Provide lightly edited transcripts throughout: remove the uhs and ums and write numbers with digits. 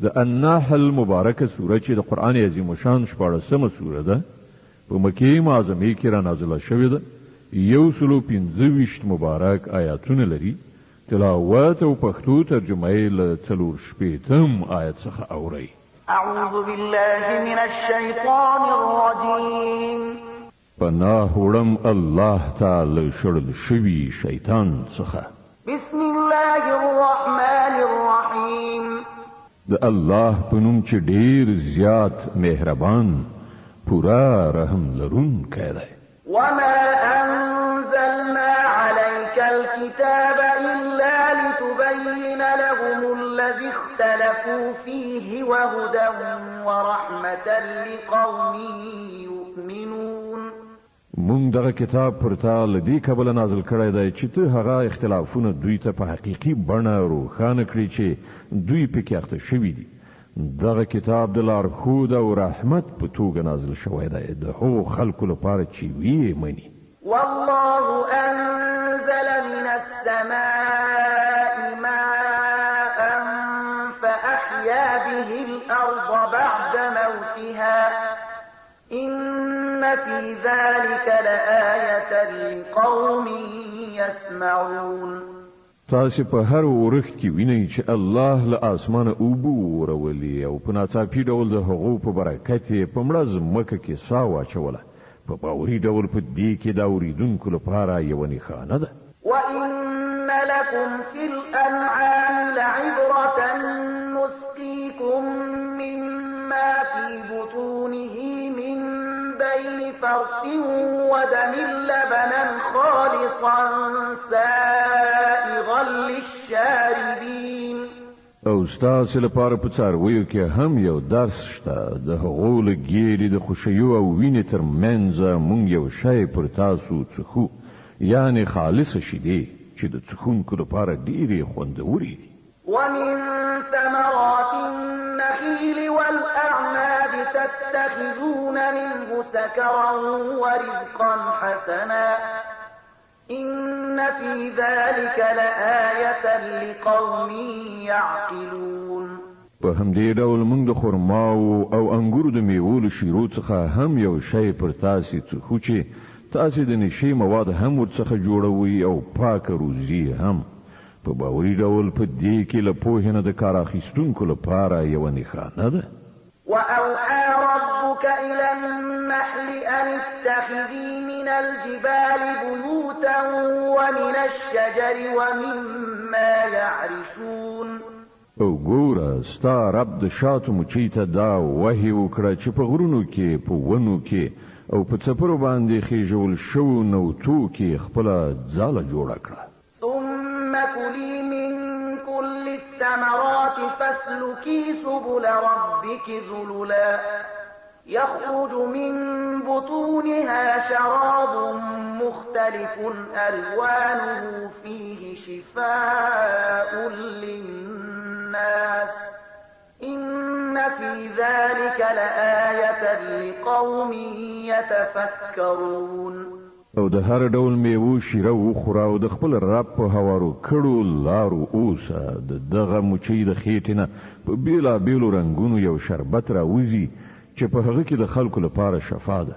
د النحل مبارکه سوره چې د قرآن عظیم شان 14مه سوره ده په مکه معظمه کې را نازله شوې ده 125 مبارک آیاتونه لري تلاوت او پښتو ترجمه یې له 4 آیت څخه اوري اعوذ بالله من الشیطان الرجیم پناه وړم الله تعالی شړل شوی شیطان څخه بسم الله الرحمن الرحیم د الله په نوم چې ډیر زیات مهربان پورا رحم لرونکی دی وما أنزلنا عليك الكتاب إلا لتبين لهم الذي اختلفوا فيه وهدى ورحمة لقوم يؤمنون مونږ دغه کتاب پر تا لدی کبل نازل کړی دی چې ته هغه اختلافونه دوی ته په حقيقي بڼه روښانه کړي چې دوی پکې اخته شوي دي دغه کتاب د لارښود او رحمت په توګه نازل شوی دی د هغو خلکو لپاره چې ویې مني والله أنزل من السماء ماء فأحيا به الأرض بعد موتها إن في ذلك لآية لقوم يسمعون تاسو په هر ورخت کې وینئ چې الله له اسمانه اوبو ورولي او په ناڅاپي ډول د هغو په برکت په مړه ځمکه کې ساه واچوله په باوري ډول په دې کې د اوریدونکو لپاره یوه نښانه ده وإن لكم في الأنعام لعبرة نسقيكم مما في بطونه من بين فرث ودم لبنا خالصا سائغا للشاربين او ستاسو لپاره په څارویو کې هم یو درس شته د هغو له ګیرې د خوشیو او وینې تر منځ مونږ یو شی پر تاسو څښو یعنی خالصه شیدې چې د څښونکو لپاره ډېرې خوندورې دي ومن ثمرات النخيل والأعناب تتخذون منه سكرا ورزقا حسنا إن في ذلك لآية لقوم يعقلون په همدې ډول موږ د خرماو او انګورو د میوو له شیرو څخه هم یو شی پر تاسو څخو چې تاسو د نشي مواد هم ورڅخه جوړوي او پاکه روزي هم په باوري ډول په دې کې له پوهې نه د کار اخیستونکو لپاره یوه نښانه ده وأوحى ربك إلى النحل أن اتخذي من الجبال بيوتا ومن الشجر ومما يعرشون او ګوره ستا رب د شاتو مچۍ ته دا وحی وکړه چې په غرونو کې په ونو کې او په څپرو باندې خېژول شوو نوتو کې خپله ځاله جوړه کړه ثم كلي من كل الثمرات فاسلكي سبل ربك ذللا يخرج من بطونها شراب مختلف ألوانه فيه شفاء للناس إن في ذلك لآية لقوم يتفكرون او د هر ډول میوه شیره وخوره او د خپل رب په هوارو کړو لارو اوسه د دغه مچۍ د خېټې نه په بیلابیلو رنګونو یو شربت راوځي چې په هغه کې د خلکو لپاره شفا ده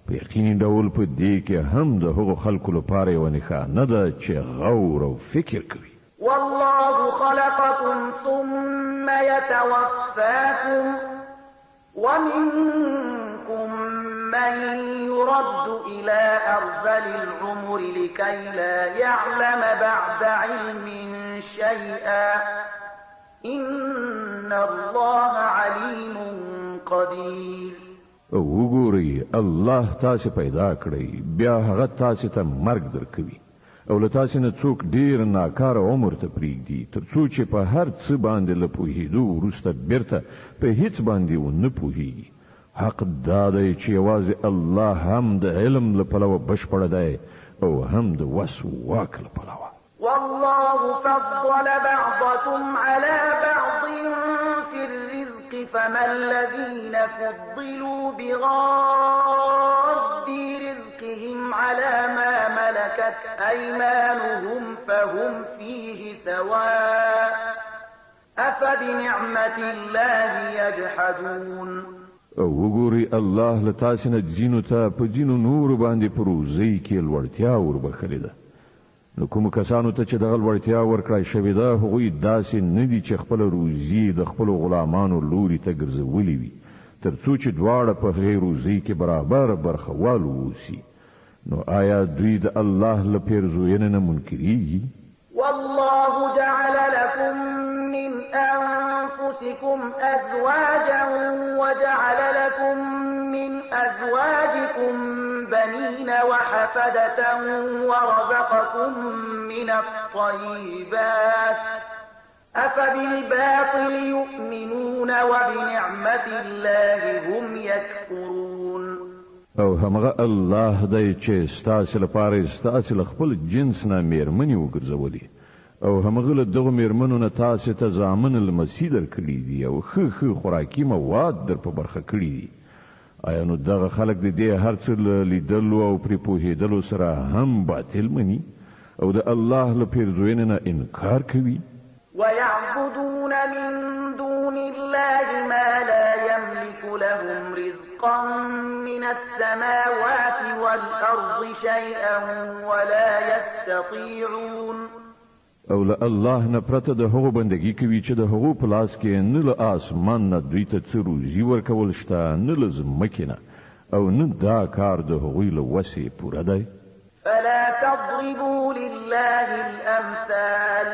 په یقیني ډول په دې کې هم د هغو خلکو لپاره یوه نښانه ده چې غور او فکر کوي والله خلقكم ثم يتوفاكم ومنكم من يرد إلى أرذل العمر لكي لا يعلم بعد علم شيئا إن الله عليم قدير وګورئ الله تاسو پیدا کړی بیا هغه تاسو ته مرګ درکوي او له تاسو نه څوک ډیر ناکاره عمر ته پریږدي تر څو چې په هر څه باندې له پوهېدو وروسته بیرته په هیڅ باندې ونه پوهېږي حق دا دی چې یوازې الله هم د علم له پلوه بشپړه دی او هم د وس واک له پلوه والله فضل بعضكم على بعض في الرزق فما الذين فضلوا بغاد رزقهم على ما ملكت أيمانهم فهم فيه سواء أفبنعمة الله يجحدون او وګوري الله له تاسو نه ځینو ته په ځینو نور باندې پروزي کې لوړتیا وربخلې ده نو کوم کسانو ته چې دغه لوړتیا ورکړای شوې ده هغوی داسې نه دي چې خپل روزي د خپل غلامانو لوري ته ګرځولې وي ترڅو چې دواړه په غیر روزي کې برابر برخوال ووسی نو آیا دوی د الله له پیرزوینې نه منکرېږي والله جعل لكم من أنفسكم أزواجا وجعل لكم من أزواجكم بنين وحفدة ورزقكم من الطيبات أفبالباطل يؤمنون وبنعمة الله هم يكفرون او همغه الله دای چې ستاسو لپاره ستاسو خپل جنس نه میرمنې وګرځولې او همغه له دغه میرمنو نه تاسو ته ځامن المسی درکړي دي او خو خوراکي مواد در په برخه کړي دي آیا نو دغه خلک د دې هر څه لیدلو او پرې پوهېدلو سره هم باطل مني او د الله له پیرزوینې نه انکار کوي ويعبدون من دون الله ما لا يملك لهم رزقا من السماوات والأرض شيئا ولا يستطيعون او له الله نه پرته د هغو بندگی کوي چې د هغو په لاس کې نه له آسمان نه دوی ته څه روزي ورکول شته نه له ځمکې نه او نه دا کار د هغوی له وسې پوره دی فلا تضربوا لله الأمثال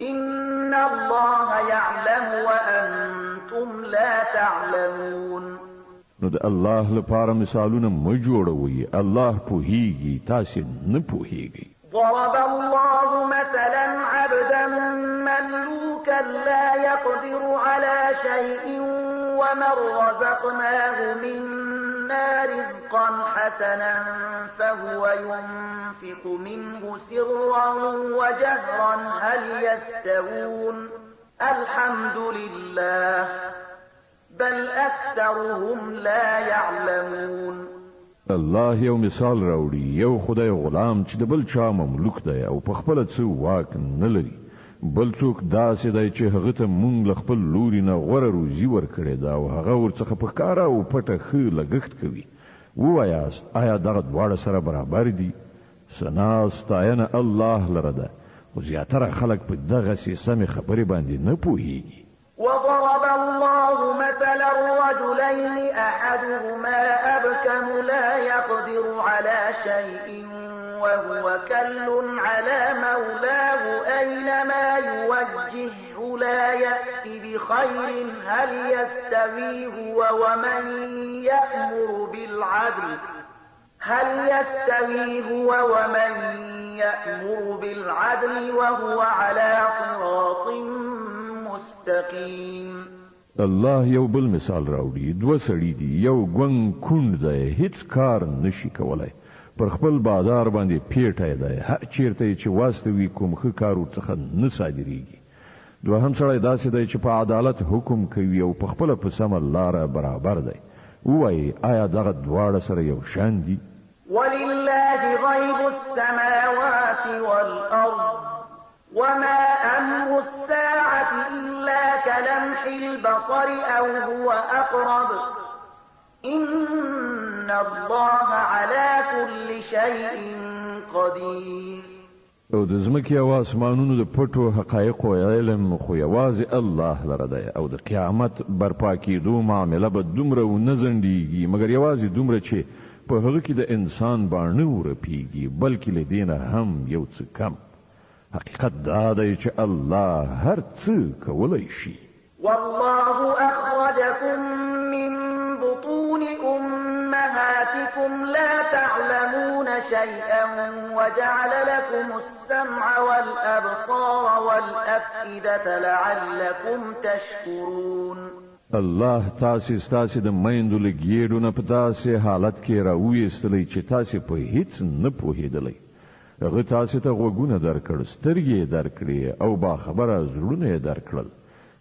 إن الله يعلم وأنتم لا تعلمون نو د الله لپاره مثالونه مه جوړوئ الله پوهیږي تاسو نه پوهیږئ ضرب الله مثلا عبدا مملوكا لا يقدر على شيء ومن رزقناه منا رزقا حسنا فهو ينفق منه سرا وجهرا هل يستوون الحمد لله بل أكثرهم لا يعلمون الله یو مثال راوړي یو خدای غلام چې د بل چا مملوک دی او په خپل څه واک نه لري بل څوک داسې دی چې هغه ته مونږ له خپل لوري نه غوره روزي ورکړې ده او هغه ورڅخه په ښکاره او پټه ښه لګښت کوي ووایاست آیا دغه دواړه سره برابر دي ثنا ستاینه الله لره ده خو زیاتره خلک په دغسې سمې خبرې باندې نه پوهیږي وضرب الله مثلا رجلين أحدهما أبكم لا يقدر على شيء وهو كل على مولاه أينما يوجهه لا يأتي بخير هل يستوي هو ومن يأمر بالعدل وهو على صراط مستقيم الله یو بل مثال راوړي دوه سړي دي یو ګونګ کونډ دی هیڅ کار نشي کولای پر خپل بازار باندې پیټه دی هر چیرته چې واستوي کوم ښه کار ورڅخه نه صادریږي دوهم سړی داسې دی چې په عدالت حکم کوي او په خپله په سمه لاره برابر دی ووایي آیا دغه دواړه سره یو شان دي ولله غیب السماوات والأرض وما أمر الساعة إلا كلمح البصر أو هو أقرب إن الله على كل شيء قدير او د ځمکې او اسمانونو د پټو حقایقو علم خو یوازې الله لره دی او د قیامت برپا کېدو معامله به دومره ونه ځنډېږي مګر یوازې دومره چې په هغه کې د انسان باڼه ورپېږي بلکې له دې نه هم یو څه کم حقیقت دا دی چې الله هر څه کولی شي والله أخرجكم من بطون أمهاتكم لا تعلمون شيئا وجعل لكم السمع والأبصار والأفئدة لعلكم تشكرون الله تاسو ستاسو د میندو له ګېډو نه په داسې حالت کې راویستلی چې تاسو په هیڅ نه پوهېدلی هغه تاسو ته غوږونه درکړ سترګې درکړې او باخبره زړونه یې درکړل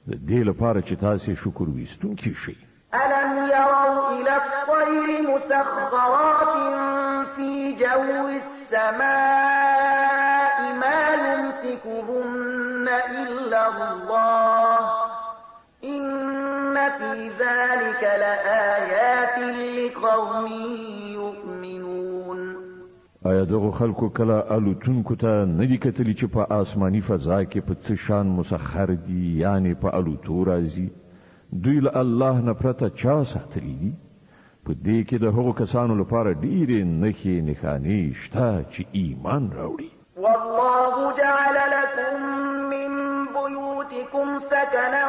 د دې لپاره چې تاسو شکر ویستونکي شئ ألم يروا إلى الطير مسخرات في جو السماء ما يمسكهن إلا الله في ذلك لآيات لقوم يؤمنون. آیا دغه خلکو کله الوتونکو ته ندی کتلی چې په آسماني فضا کې په څه شان مسخر دي، یعنی په الوتو راځي؟ دوی له الله نه پرته چا ساتلی دي؟ په دې کې د هغو کسانو لپاره ډېرې نښې نښانې شته چې ایمان راوړي. والله جعل لكم من بيوتكم سكنا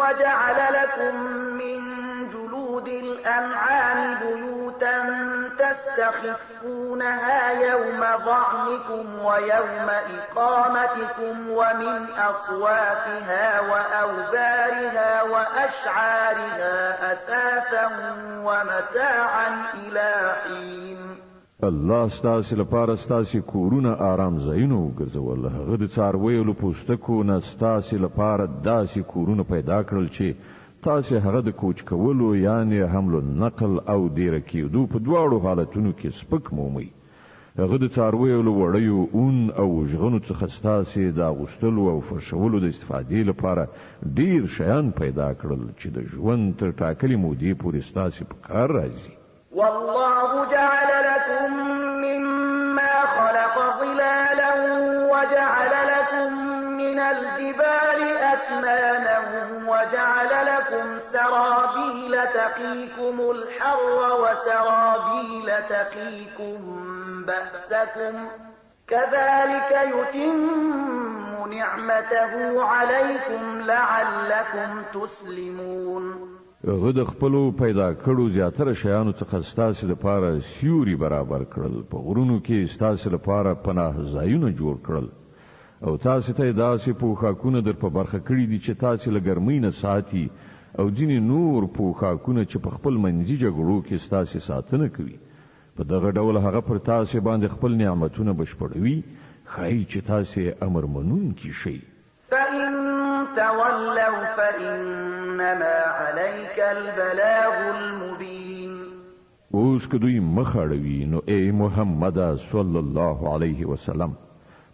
وجعل لكم من جلود الأنعام بيوتا تستخفونها يوم ظعنكم ويوم إقامتكم ومن أصوافها وأوبارها وأشعارها أثاثا ومتاعا إلى حين. الله ستاسو لپاره ستاسو کورونه آرام ځایونه وګرځول، هغه د څارویو له پوستکو نه ستاسو لپاره داسې کورونه پیدا کړل چې تاسو هغه د کوچ کولو یعنی حمل و نقل او ډیر کېدو په دواړو حالتونو کې سپک مومي. هغه د څارویو له وړیو اون او ژغنو څخه ستاسو د اغوستلو او فرشولو د استفادې لپاره ډیر شیان پیدا کړل چې د ژوند تر ټاکلې مودې پورې ستاسو په کار راځي. والله جعل لكم مما خلق ظلالا وجعل لكم من الجبال أكنانا وجعل لكم سرابيل تقيكم الحر وسرابيل تقيكم بأسكم كذلك يتم نعمته عليكم لعلكم تسلمون. هغه د خپلو پیدا کړو زیاتره شیانو څخه ستاسو لپاره سیوري برابر کړل، په غرونو کې ستاسو لپاره پناه ځایونه جوړ کړل او تاسو ته داسې پوښاکونه در په برخه کړي دي چې تاسو له ګرمۍ نه ساتي او ځینې نور پوښاکونه چې په خپل منځي جګړو کې ستاسو ساتنه کوي. په دغه ډول هغه پر تاسو باندې خپل نعمتونه بشپړوي، ښایي چې تاسو امر منونکي شئ. فإن تولوا فإنما عليك البلاغ المبين. اوس که دوی مخ اړوي نو ای محمد صلی الله علیه وسلم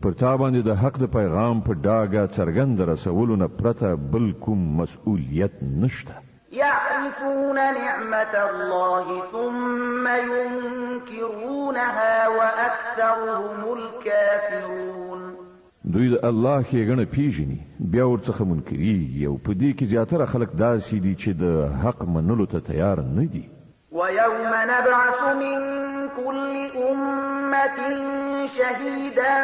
پر تا باندې د حق د پیغام په ډاګه څرګند رسولو نه پرته بل کوم مسؤلیت نشته. يعرفون نعمة الله ثم ينكرونها وأكثرهم الكافرون. دوی د الله ښېګڼه پیژني بیا ورڅخه منکریږي او په دې کې زیاتره خلک داسې دي چې د حق منلو ته تیار نه دي. ويوم نبعث من كل أمة شهيدا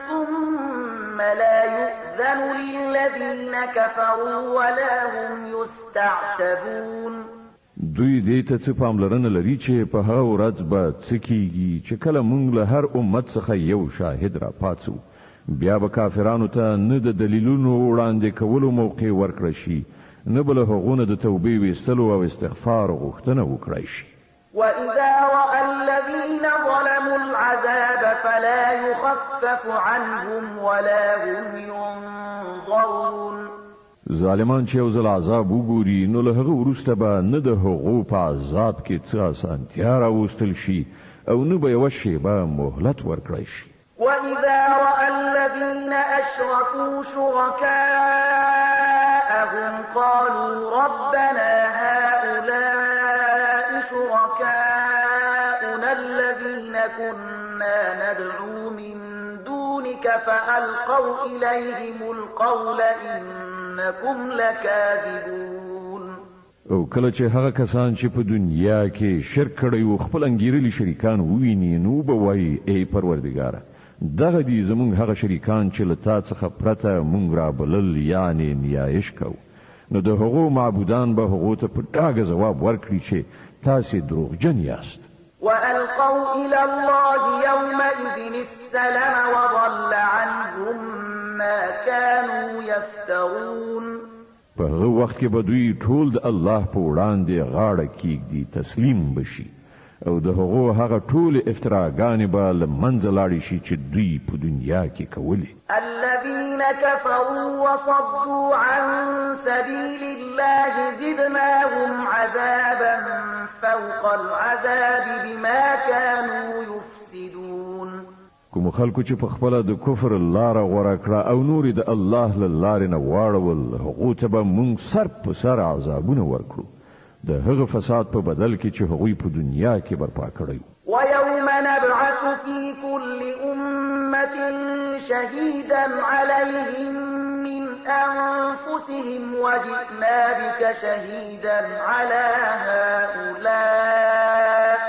ثم لا يؤذن للذين كفروا ولا هم يستعتبون. دوی دې ته څه پاملرنه لري چې په هغه ورځ به څه کیږي چې کله موږ له هر امت څخه یو شاهد را پاتو، بیا به کافرانو ته نه د دلیلونو وړاندې کولو موقع ورکړی شي، نه به له هغونه د توبې ویستلو او استغفار غوښتنه وکړی شي. وإذا رأى الذين ظلموا العذاب فلا يخفف عنهم ولا هم ينظرون. ظالمان چې یو ځل عذاب وګوري نو له هغه وروسته به نه د هغو په عذاب کې څه اسانتیا راوستل شي او نه به یوه شیبه مهلت ورکړی شي. وإذا رأى الذين أشركوا شركاءهم قالوا ربنا هؤلاء شركاؤنا الذين كنا ندعو من دونك فألقوا إليهم القول إنكم لكاذبون. او کله چې هغه کسان چې په دنیا کې شرک کړی او خپل انګیرلي شریکان وویني نو به وایي ای پروردګاره دغه دي زمونږ هغه شریکان چې له تا څخه پرته مونږ را بلل یعنی نیایش کو. نو د هغو معبودان به هغو ته په ډاګه ځواب ورکړي چې تاسې دروغجن یاست. وألقوا إلى الله يومئذ السلم وضل عنهم ما كانوا يفترون. په هغه وخت کې به دوی ټول د الله په وړاندې غاړه کیږدي، تسلیم بشي او د هغو هغه ټول افتراګانې به له منځه لاړې شي چې دوی په دنیا کې کولې. الذين كفروا وصدوا عن سبيل الله زدناهم عذابا فوق العذاب بما كانوا يفسدون. کوم خلکو چې په خپل د کفر لاره غوړه کړه او نور د الله له لارې نه واړول هغو ته به مونږ سر په سر عذابونه ورکړو د هغه فساد په بدل کې چې هغوی په دنیا کې برپا کړی ويوم نبعث في كل أمة شهيدا عليهم من أنفسهم وجئنا بك شهيدا على هؤلاء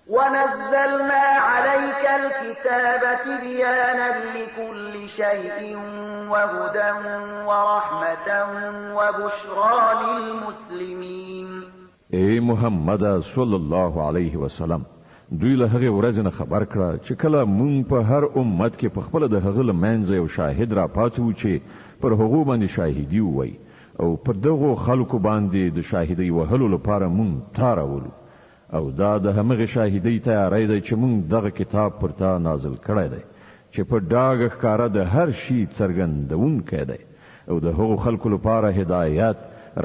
ونزلنا عليك الكتاب تبيانا لكل شيء وهدى ورحمة وبشرى للمسلمين اے محمد صلی الله علیه وسلم دوی له هغه ورځ نه خبر کړه چې کله مونږ په هر امت کې په خپل د هغه لمنځه یو شاهد را پاتو چې پر هغه باندې شاهدی وای او پر دغه خلکو باندې د شاهدی وهلو لپاره مونږ تاراولو او دا د همغه شاهدی تیاری دی چې مونږ دغه کتاب پر تا نازل کړی دی چې په ډاګه ښکارا د هر شي څرګندونکی دی او د هغو خلکو لپاره هدایت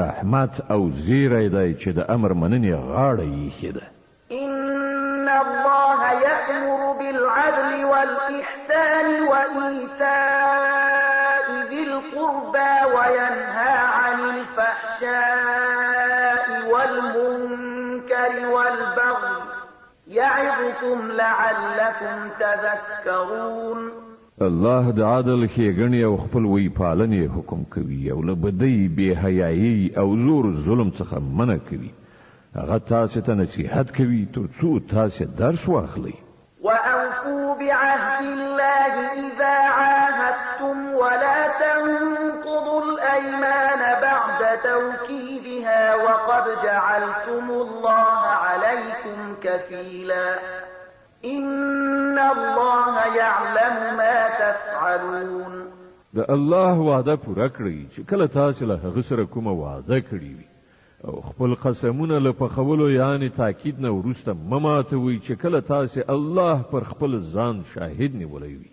رحمت او زیری دی چې د امر مننې غاړه یې ده إن الله يأمر بالعدل والإحسان وإيتاء ذي القربى وينهى عن الفحشاء والمنكر والبغي يعظكم لعلكم تذكرون الله د عادل ښېګڼې او خپلوۍ پالنې حکم کوي او له بدۍ بې حیایي او زور ظلم څخه منع کوي هغه تاسو ته نصیحت کوي تر څو تاسو درس واخلئ وأوفوا بعهد الله إذا عاهدتم ولا تنقضوا الأيمان بعد توكيدها وقد جعلتم الله عليكم كفيلا إن الله يعلم ما تفعلون د الله وعده پوره کړئ چې کله تاسو له هغه سره کومه وعده کړې وي او خپل قسمونه له پخولو یعنی تاکید نه وروسته مماتوي چې کله تاسو الله پر خپل ځان شاهد نیولی وي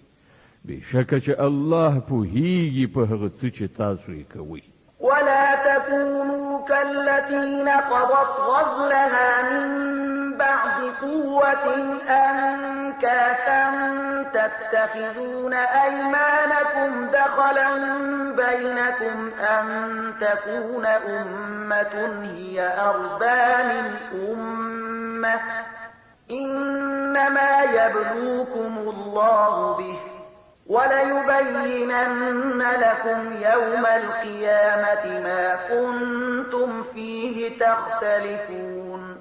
بېشکه چې الله پوهیږي په هغه څه چې تاسو یې کوئ ولا تكونوا كالتي نقضت غزلها من بعد قوة أنكاثا تتخذون أيمانكم دخلا بينكم أن تكون أمة هي أربى من أمة إنما يبلوكم الله به وليبينن لكم يوم القيامة ما كنتم فيه تختلفون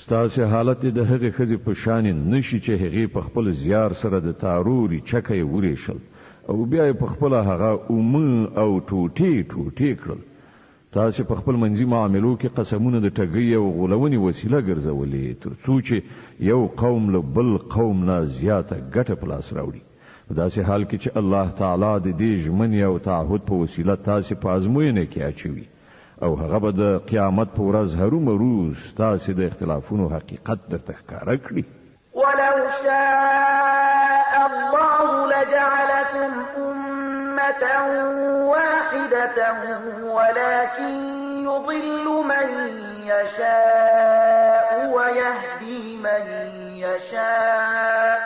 ستاسو حالت د هغه خزي په شان نشي چې هغه په خپل زیار سره د تاروري چکه وریشل او بیا په خپل هغه او ټوټي کړل تاسو په خپل منځي معاملو کې قسمونه د ټګي او غولونې وسیله ګرځولې ترڅو چې یو قوم له بل قوم نه زیاته ګټه په لاس راوړي په داسې حال کې چې الله تعالی د دې ژمنې او تعهد په وسیله تاسو په ازموینه کې اچوي او هغه به د قیامت په ورځ هرومرو ستاسو د اختلافونو حقیقت درته ښکاره کړي ولو شاء الله لجعلكم أمة واحدة ولكن يضل من يشاء ويهدي من يشاء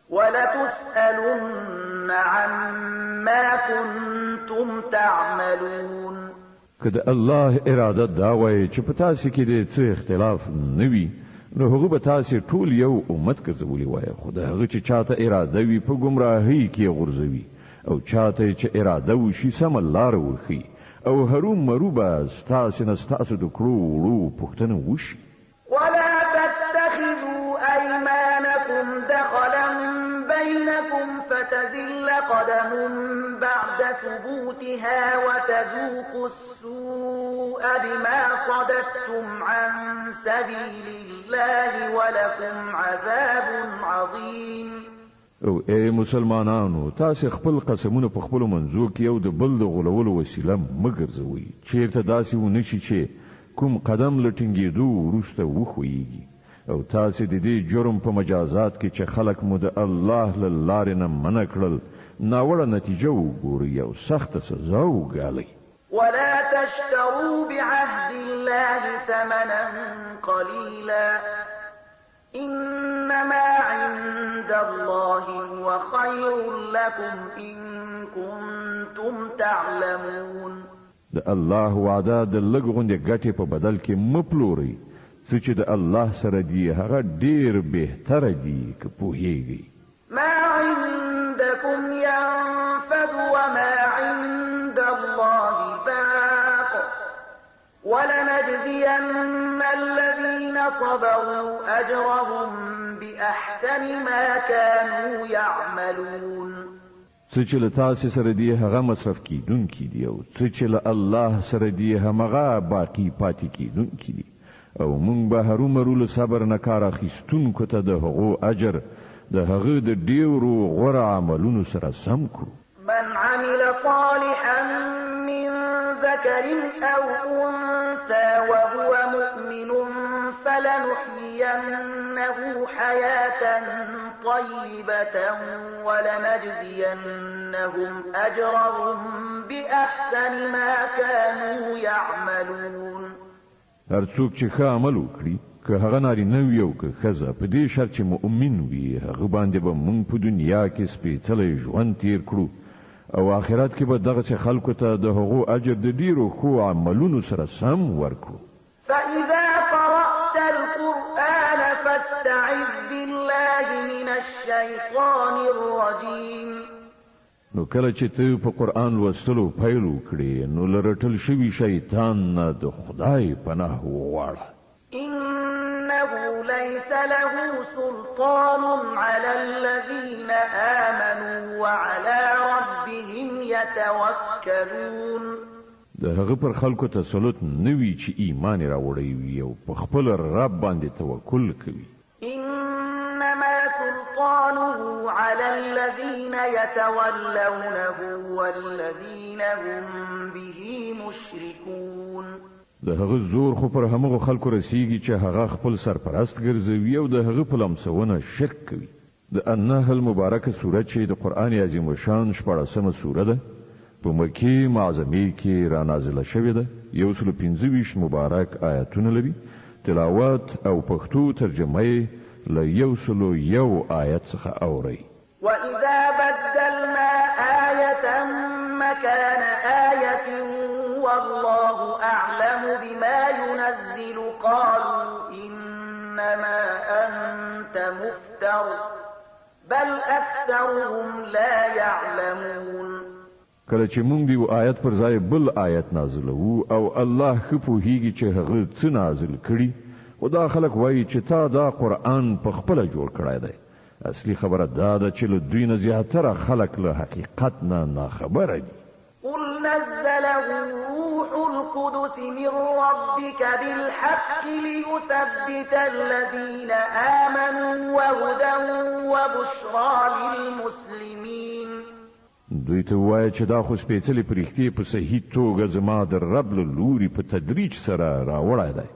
ولتسألن عما كنتم تعملون کله الله اراده دا وای چې په تاسو کې د څه اختلاف نوي نو هغه به تاسو ټول یو امت ګرځولي وای خدای هغه چې چاته اراده وي په گمراهۍ کې غورځوي او چاته چې اراده وشي سم لار ورخي او هروم مروبه تاسو نه تاسو د کړو وړو پښتنه وشي ولا تتخذوا أيمانكم دخلا بينكم فتزل قدم بعد ثبوتها وتذوقوا السوء بما صددتم عن سبيل الله ولكم عذاب عظيم او اے مسلمانانو تاسو خپل قسمونه په خپل منځو کې یو د بل د غولولو وسیله مګرځوي چیرته داسې ونه شي چې کوم قدم لټینګېدو وروسته وخویږي او تاسو د دې جرم په مجازات کې چې خلق مو د الله له لارې نه منع کړل ناوړه نتیجه وګوري او سخت سزا وګالي ولا تشتروا بعهد الله ثمنا قليلا إنما عند الله هو خير لكم إن كنتم تعلمون. د الله وعده د لږ غوندې ګټې په بدل کې مپلوري څه چې د الله سره دی هغه ډیر بهتره دی که پوهیږي. ما عندكم ينفد وما عند الله باق ولنجزين الذين صبروا أجرهم بأحسن ما كانوا يعملون. څه چې له تاسې سره دی هغه مصرف کیدونکي دي او څه چې له الله سره دی همغه باقی پاتې کیدونکي دي او موږ به هرومرو له صبر نه کار اخیستونکو ته د هغو اجر د هغه د ډیرو غوره عملونو سره سم کړو. من عمل صالحا من ذكر أو أنثى وهو مؤمن فلنحيينه حياة طيبة ولنجزينهم أجرهم بأحسن ما كانوا يعملون. هر څوک چې ښه عمل وکړي که هغه نارینه وي او که ښځه په دې شرط چې مؤمن وي هغه باندې به موږ په دنیا کې سپېڅلی ژوند تیر کړو او آخرت کې به دغسې خلکو ته د هغو اجر د ډیرو ښو عملونو سره سم ورکړو. فإذا قرأت القرآن فاستعذ بالله من الشيطان الرجيم. نو کله چې ته په قرآن لوستلو پیل وکړې نو له رټل شوي شیطان نه د خدای پناه وغواړه. إنه ليس له سلطان على الذين آمنوا وعلى ربهم يتوكلون. د هغه پر خلکو تسلط نوي چې ایمان راوړی وي او په خپل رب باندې توکل کوي. إنما سلطانه على الذين يتولونه والذين هم به مشركون. د هغه زور خو پر همغه خلکو رسیږي چې هغه خپل سرپرست ګرځوي او د هغه په لمسونه شک کوي. د النحل مبارکه سورت چې د قرآن عظیم شان 14مه سوره ده په مکی معظمه کې را نازله شوې ده. 125 مبارک آیاتونه لري. تلاوت او پښتو ترجمه یې له 101 آیت څخه اوري. وإذا بدلنا آية مكان آية والله أعلم بما ينزل قالوا إنما أنت مفتر بل أكثرهم لا يعلمون. کله چې مونږ دی آیت پر ځای بل آیت نازلو او الله خو هیږي چې هغه څه نازل کړي او دا خلک وایي چې تا دا قرآن په خپل جوړ کړی دی. اصلي خبره دا ده چې له دوی نه زیاتره خلک له حقیقت نه ناخبره دي. قل نزله روح القدس من ربك بالحق ليثبت الذين آمنوا وهدى وبشرى للمسلمين. دوی ته وایي چې دا خو سپېڅلې پرښتې په صحیح توګه زما د رب له لوري په تدریج سره راوړی دی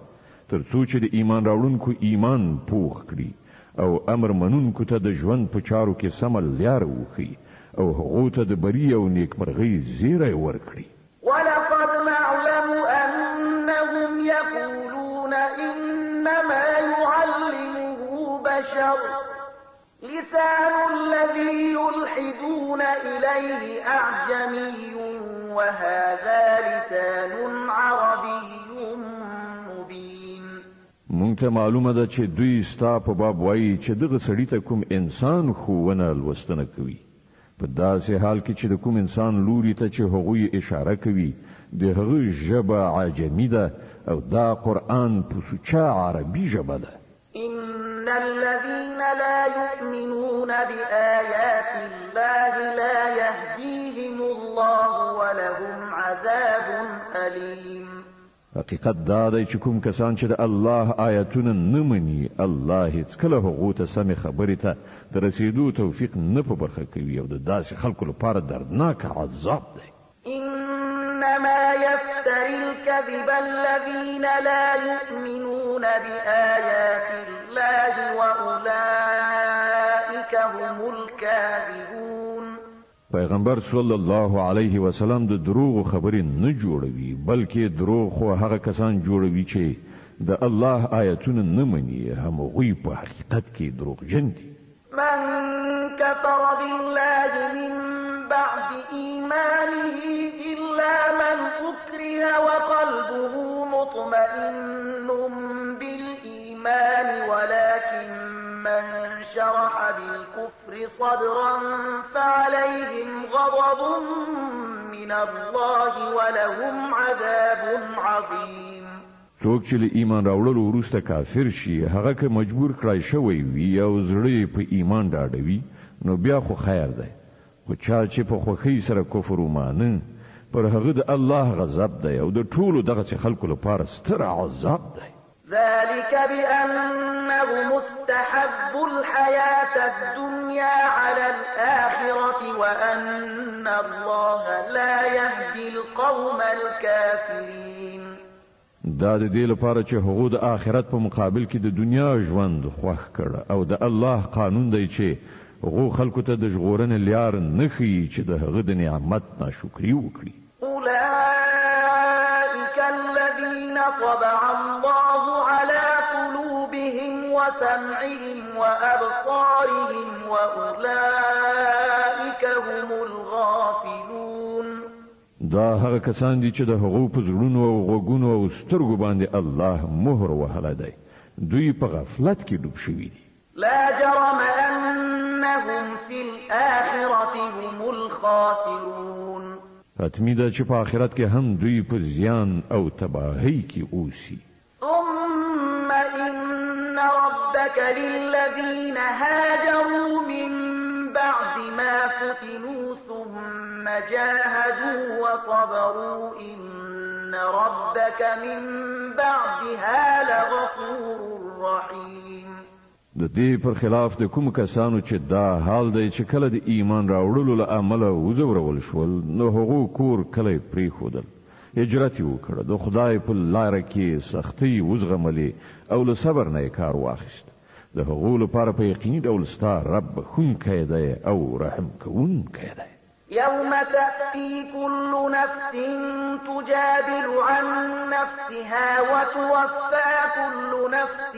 تر څو چې د ایمان راوړونکو ایمان پوخ کړي او امر منونکو ته د ژوند په چارو کې سمه لاره وښیي او هغو ته د بري او نیکمرغۍ زیری ورکړي. ولقد نعلم أنهم يقولون إنما يعلمه بشر لسان الذي يلحدون إليه أعجمي وهذا لسان عربي مبين. مونږ ته معلومه ده چې دوی ستا په باب وایي چې دغه سړي ته کوم انسان ښوونه لوستنه کوي په داسې حال کې چې د کوم انسان لوري ته چې هغوی اشاره کوي د هغه ژبه عجمي ده او دا قرآن په سوچه عربي ژبه ده. إن الذين لا يؤمنون بآيات الله لا يهديهم الله ولهم عذاب أليم. حقیقت دا دی چې کوم کسان چې د الله آیاتونه نه مني الله هیڅکله هغو ته سمې خبرې ته د رسیدو توفیق نه په برخه کوي او د داسې خلکو لپاره دردناک عذاب دی. إنما يفتري الكذب الذين لا يؤمنون بآيات الله وأولئك هم الكاذبون. پیغمبر صلی الله علیه وسلم د دروغ خبرې نه جوړوي بلکې دروغ خو هغه کسان جوړوي چې د الله آیتونه نه مني همغوی په حقیقت کې دروغجن دي. من كفر بالله من بعد إيمانه إلا من أكره وقلبه مطمئن بالإيمان ولكن من شرح بالكفر صدرا فعليهم غضب من الله ولهم عذاب عظيم. څوک چې له ایمان راوړلو وروسته کافر شي هغه که مجبور کړای شوی وي او زړه په ایمان ډاډوي نو بیا خو خیر دی، خو چا چې په خوښۍ سره کفر ومانه پر هغه د الله غضب دی او د ټولو دغسې خلکو لپاره ستر عذاب دی. ذلك بأنه مستحب الحياة الدنيا على الآخرة وأن الله لا يهدي القوم الكافرين. دا د دې لپاره چې هغه د آخرت په مقابل کې د دنیا ژوند خوښ کړ او د الله قانون دی چې هغه خلکو ته د ژغورنې لار نه ښیي چې د هغه د نعمت ناشکري وکړي. أولئك الذين طبع الله على قلوبهم وسمعهم وأبصارهم وأولئك هم الغافلون. دا هغه کسان دي چې د هغو په زړونو او غوږونو او سترګو باندې الله مهر وهلی دی، دوی په غفلت کې ډوب شوي دي. لا جرم أنهم في الآخرة هم الخاسرون. حتمی ده چې په آخرت کې هم دوی په زیان او تباهی کې اوسي. ثم إن ربك للذين هاجروا من بعد ما فتنوا ثم جاهدوا وصبروا إن ربك من بعدها لغفور رحيم. د دې پر خلاف د کوم کسانو چې دا حال دی چې کله د ایمان راوړلو له امله وزورول شول نو هغو کور کلی پرېښودل، هجرت یې وکړه، د خدای په لاره کې سختۍ وزغملې او له صبر نه یې کار واخیست. د هغو لپاره په یقیني ډول ستا رب بخښونکی دی او رحم کوونکی دی. يوم تأتي كل نفس تجادل عن نفسها وتوفى كل نفس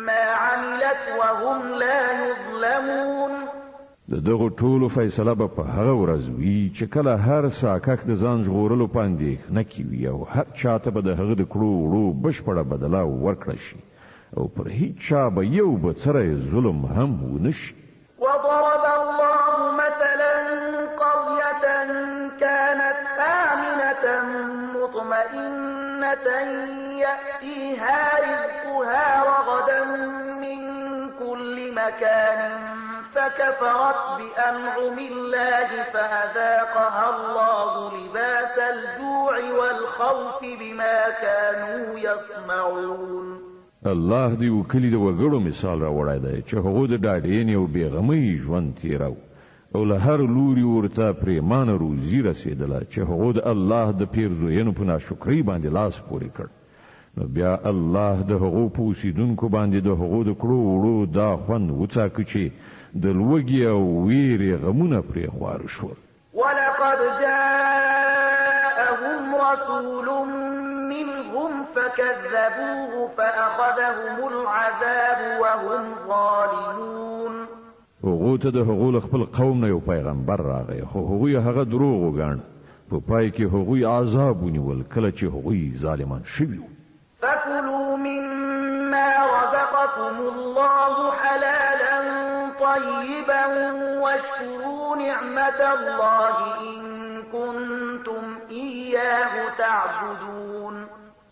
ما عملت وهم لا يظلمون. د دغه ټولو فیصله به په هغه ورځ وي چې کله هر ساکک د ځان ژغورلو په اندېښنه کې وي او هر چاته به د هغه د کړو وړو بشپړه بدله ورکړه شي او پر هیڅ چا به یو بڅری ظلم هم ونه شي. وضرب الله مثلا قرية كانت آمنة مطمئنة يأتيها رزقها رغدا من كل مكان فكفرت بأنعم الله فأذاقها الله لباس الجوع والخوف بما كانوا يصنعون. الله دی وکلی د وګړو مثال را وړای دی چې هغه د ډاډین او بیغمۍ ژوند تیرو او له هر لوري ورته پریمانه روزي رسیدله چې هغه د الله د پیرزوینو په ناشکرۍ باندې لاس پورې کړ. نو بیا الله د هغو په اوسیدونکو باندې د هغو د کړو وړو دا خوند وڅاکه چې د لوږې او ویرې غمونه پرې خوار شول. ولقد جاءهم رسول منهم فكذبوه فأخذهم العذاب وهم ظالمون. هغه ته د هغو خپل قوم نه یو پیغمبر راغی خو هغوی هغه دروغ وګاڼه، په پای کې هغوی عذاب ونیول کله چې هغوی ظالمان شوي. فكلوا مما رزقكم الله حلالا طيبا واشكروا نعمة الله إن كنتم إياه تعبدون.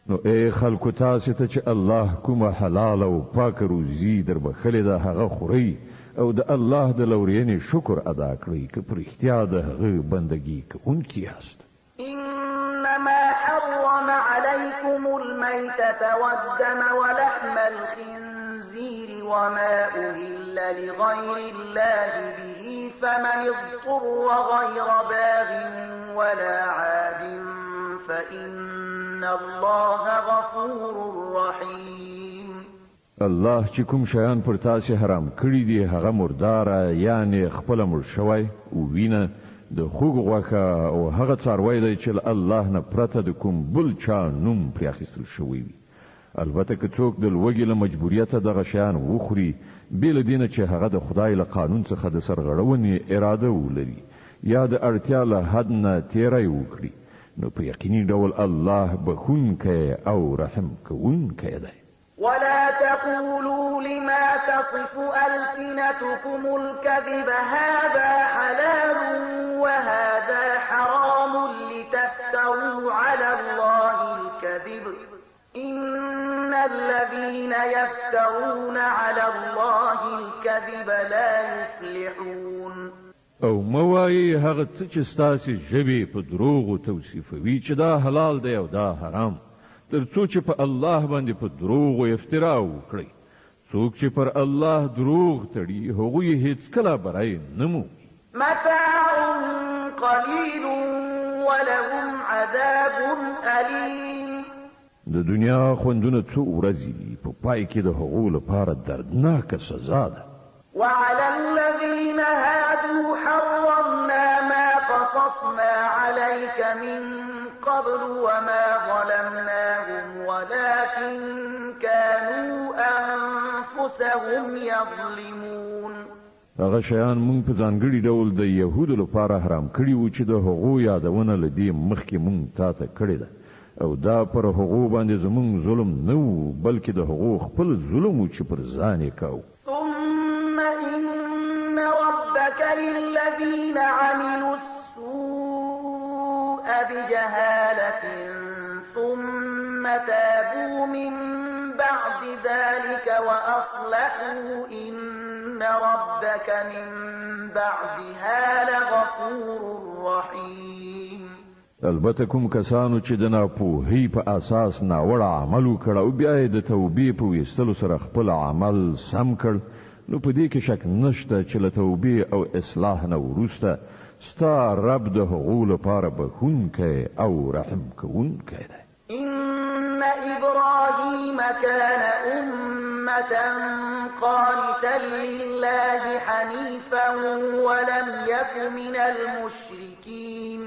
نو اے خلکو تاسو ته چې الله کومه حلال او پاک روزي در بخلې ده هغه خوري او د الله د لورینې شکر ادا کړئ که پر اختیار د هغه بندگی کوونکی یاست. إنما حرم عليكم الميتة والدم ولحم الخنزير وما أهل لغير الله به فمن اضطر غير باغ ولا عاد فإن الله غفور رحيم. الله چې کوم شیان پر تاسو حرام کړی دي هغه مردار یعنی خپل مړ شوی او وینه د خوګ غوخه او هغه څاروي دی چې الله نه پرته د کوم بل چا نوم پرې اخیستل شوی وي البته که څوک د لوږې له مجبوریته دغه شیان وخوري بې له دې نه چې هغه د خدای له قانون څخه د سرغړونې اراده ولري یا د اړتیا له حد نه تیری وکړي نو په یقیني ډول الله بخښونکی او رحم کوونکی دی. ولا تقولوا لما تصف ألسنتكم الكذب هذا حلال وهذا حرام لتفتروا على الله الكذب إن الذين يفترون على الله الكذب لا يفلحون. او موایي هغه څه چې ستاسې ژبې په دروغو توصیفوي چې دا حلال دی او دا حرام تر څو چې په الله باندې په دروغو افترا وکړي. څوک چې پر الله دروغ تړي هغوی هیڅکله بری نه مومي. متاع قلیل ولهم عذاب ألیم. د دنیا خوندونه څو ورځې په پای کې د هغو لپاره دردناکه سزا ده. وعلى الذين هادوا حرمنا ما قصصنا عليك من قبل وما ظلمناهم ولكن كانوا أنفسهم يظلمون. هغه شیان مونږ په ځانګړي ډول د یهودو لپاره حرام کړي وو چې د هغو یادونه له دې مخکې مونږ تاته کړې ده او دا پر هغو باندې زمونږ ظلم نه و بلکې د هغو خپل ظلم و چې پر ځان یې کاوه. ثم إن ربك للذين عملوا السوء بجهالة ثم تابوا من بعد ذلك وأصلحوا إن ربك من بعدها لغفور رحيم. البته کوم کسانو چې د ناپوهۍ په اساس ناوړه عمل وکړ او بیا یې د توبې په ویستلو سره خپل عمل سم کړ نو په دې کې شک نشته چې له توبې او اصلاح نه وروسته ستا رب د هغو لپاره بخښونکی او رحم کوونکی دی. إن إبراهيم كان أمة قانتا لله حنيفا ولم يك من المشركين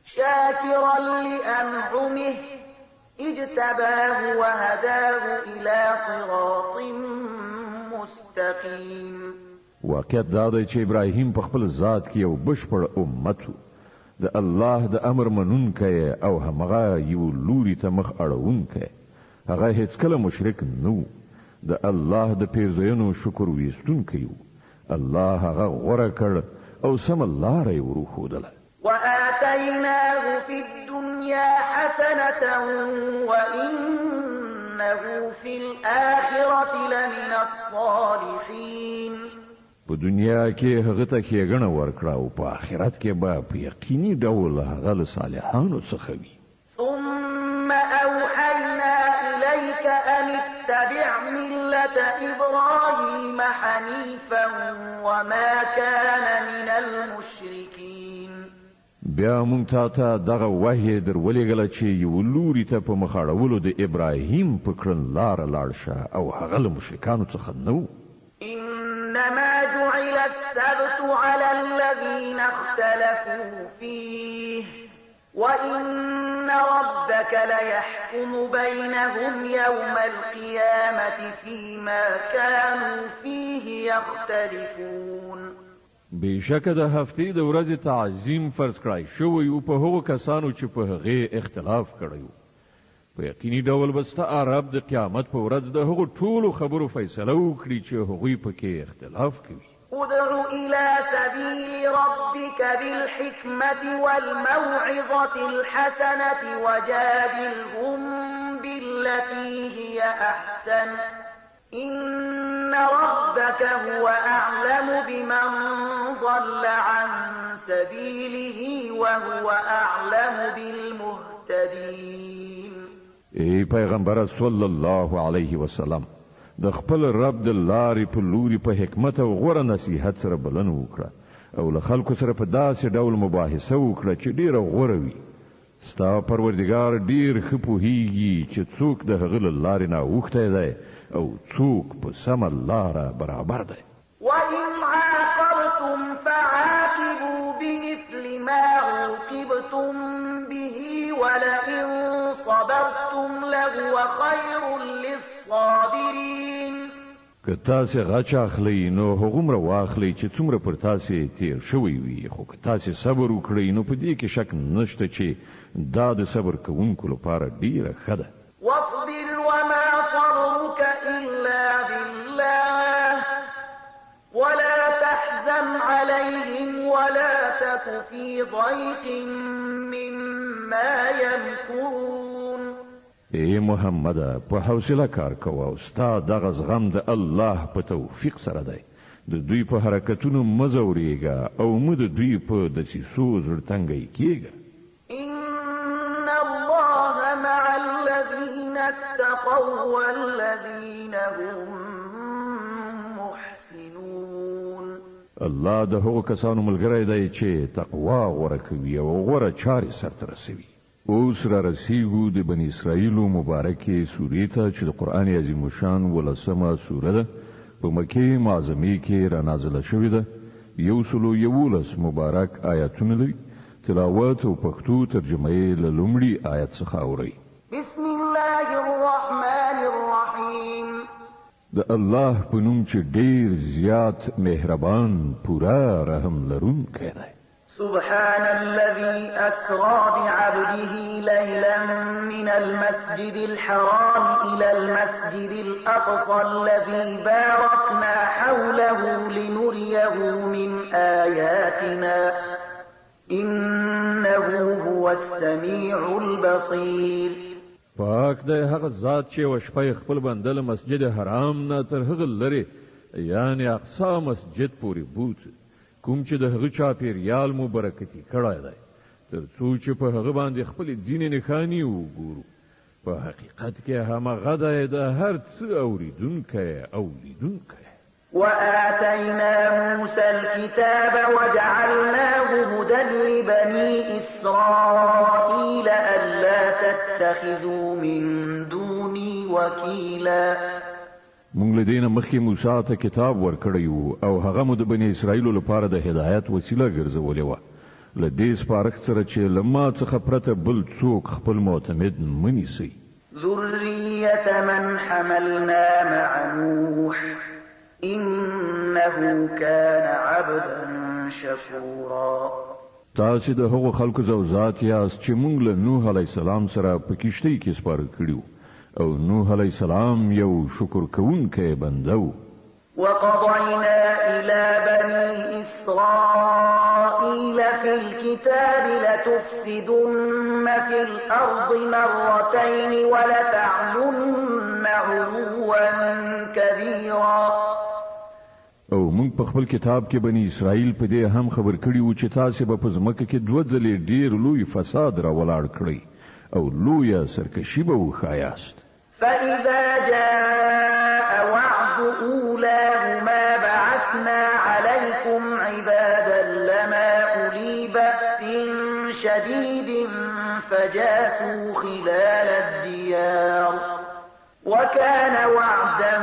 شاكرا لأنعمه اجتباه وهداه إلى صراط مستقيم. واقعیت دا دی چې ابراهیم په خپل ذات کې یو بشپړ امت و د الله د امر منونکی او همغه یو لوري ته مخ اړوونکی. هغه هیڅکله مشرک نه د الله د پیرزوینو شکر ویستونکی و. الله هغه غوره کړ او سمه لاره یې وروښودله. وآتيناه في الدنيا حسنة وإنه في الآخرة لمن الصالحين. په دنیا کې هغه ته ښېګڼه ورکړه او په آخرت کې به په یقیني ډول هغه له صالحانو څخه وي. ثم أوحينا إليك أن اتبع ملة إبراهيم حنيفا وما كان من المشركين. بیا مونږ ته دغه وحی در ولېږله چې یو لوري ته په مخ اړولو د ابراهیم په کړنلاره لاړ شه او هغه له مشرکانو څخه نه و. إنما جعل السبت على الذين اختلفوا فيه وإن ربك ليحكم بينهم يوم القيامة فيما كانوا فيه يختلفون. بشک د هفتې د ورځې تعظیم فرض کړای شوی او په هغو کسانو چې په هغه اختلاف کړی په یقیني ډول به ستا رب د قیامت په ورځ د هغو ټولو خبرو فیصله وکړي چې هغوی پکې اختلاف کوي. ادع إلى سبيل ربك بالحكمة والموعظة الحسنة وجادلهم بالتي هي أحسن إن ربك هو أعلم بمن ضل عن سبيله وهو أعلم بالمهتدين. ای پیغمبر صلی الله علیه وسلم د خپل رب د لارې په لوري په حکمت او غوره نصیحت سره بلنه وکړه او له خلکو سره په داسې ډول مباحثه وکړه چې ډیره غوره وي. ستا پروردګار ډیر ښه پوهیږي چې څوک د هغه له لارې نه اوښتی دی او څوک په سمه لاره برابر دی. وإن عاقبتم فعاقبوا بمثل ما عوقبتم به ولئن صبرتم لهو خير الصابرين. که تاسې غچ اخلئ نو هغومره واخلئ چې څومره پر تاسې تیر شوی وي، خو که تاسې صبر وکړئ نو په دې کې شک نشته چې دا د صبر کوونکو لپاره ډیره ښه ده. واصبر وما صبرك إلا بالله ولا تحزن عليهم ولا تك في ضيق مما يمكرون. ای محمد په حوصله کار کوه او ستا دغه زغم د الله په توفیق سره دی. د دوی په حرکتونو مه ځورېږه او مه د دوی په دسیسو زړه کېږه. إن الله مع الذين اتقوا والذين هم محسنون. الله د هغو کسانو ملګری دی چې تقوا غوره کوي او غوره چارې سرته رسوي. اوس را رسیږو د بنی اسرائیلو مبارکې سورې ته چې د قرآن عظیم الشان 11مه سوره ده. په مکې معظمې کې را نازله شوې ده. 111 مبارک آیاتونه لري. تلاوت او پښتو ترجمه یې له لومړي آیت څخه اورئ. بسم الله الرحمن الرحیم. د الله په نوم چې ډېر زیات مهربان پورا رحم لرونکی دی. سبحان الذي أسرى بعبده ليلا من المسجد الحرام إلى المسجد الأقصى الذي باركنا حوله لنريه من آياتنا إنه هو السميع البصير. پاک دی هغه ذات چې وشپه خپل بنده له مسجد حرام نه تر هغه لري یعنی اقصا مسجد پورې بوت کوم چې د هغه چاپیریال مو برکتی کړای دی تر څو چې په هغه باندې خپل ځینې نښانې وګورو. په حقیقت کې همغه دی د هر څه اوریدونکی او لیدونکی. وآتينا موسى الكتاب وجعلناه هدى لبني إسرائيل ألا تتخذوا من دوني وكيلا. مونږ له دینه مخکې موسی ته کتاب ورکړی وو او هغه مو د بنی اسرائیلو لپاره د هدایت وسیله ګرځولې وه. له دې سپارښت سره چې له ما څخه پرته بل څوک خپل معتمد مه نیسئ. ذرية من حملنا مع نوح إنه كان عبدا شكورا. تاسې د هغو خلکو زوزات یاست چې مونږ له نوح علیه السلام سره په کښتۍ کې سپاره کړي او نوح علیه السلام یو شکر کوونکی بنده و. وقضينا إلى بني إسرائيل في الكتاب لتفسدن في الأرض مرتين ولتعلن علوا كبيرا. او مونږ په خپل کتاب کې بنی اسرائیل په دې هم خبر کړي وو چې تاسې به په ځمکه کې 2 ځلې ډېر لوی فساد را ولاړ کړئ او لویه سرکشي به وښایاست. فإذا جاء وعد أولاهما بعثنا عليكم عبادا لنا أولي بأس شديد فجاسوا خلال الديار وكان وعدا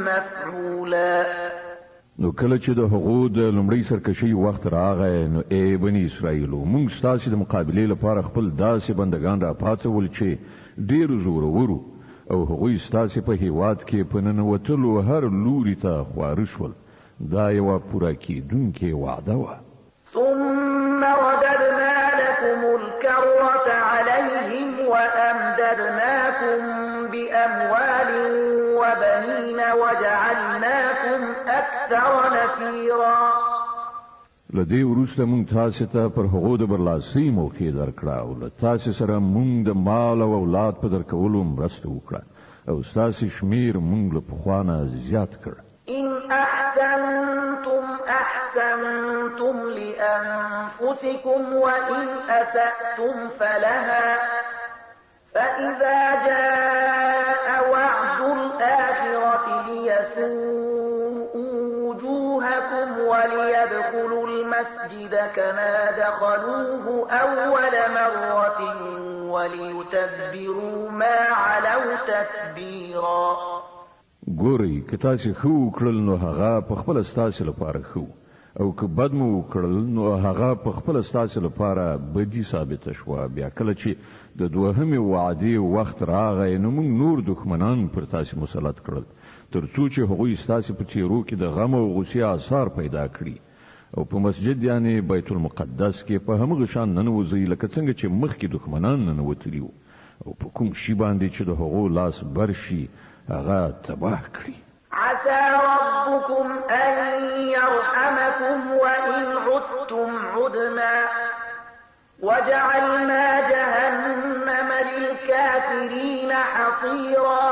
مفعولا. نو کله چې د هغو د لومړۍ سرکشي وخت راغی نو ای بنی اسرائیلو مونږ ستاسې د مقابلې لپاره خپل داسې بندگان را پاڅول چې ډېر زورورو او هغوی ستاسې په هیواد کې په ننوتلو هر لوري ته خواره شول. دا یوه پوره کېدونکې وعده وه. ثم رددنا لكم الكرة عليهم وأمددناكم بأموال وبنين وجعلناكم أكثر نفيرا. لدې وروسته مونږ تاسې ته پر هغو د برلاسۍ موقع درکړه او له تاسې سره مونږ د مال او اولاد په درکولو مرسته وکړه او ستاسې شمیر مونږ له پخوا نه زیات کړ. إن أحسنتم أحسنتم لأنفسكم وإن أسأتم فلها فإذا جاء وعد الآخرة ليسوءوا وجوهكم وليدخلوا المسجد كما دخلوه أول مرة وليتبروا ما علوا تتبيرا. ګورئ که تاسې ښه وکړل نو هغه په خپله ستاسې لپاره ښه او که بد مو وکړل نو هغه په خپل ستاسو لپاره بدی ثابت شو. بیا کله چې د دوهمې وعدې وخت راغی نو موږ نور دښمنان پر تاسو مسلط کړل ترڅو چې هغوی ستاسو په تیرو کې د غم او غصې آثار پیدا کړي او په مسجد یعنی بیت المقدس کې په همغه شان ننوځي لکه څنګه چې مخکې دښمنان ننوتلي وو او په کوم شی باندې چې د هغو لاس برشي هغه تباه کړي. عسى ربكم أن يرحمكم وإن عدتم عدنا وجعلنا جهنم للكافرين حصيرا.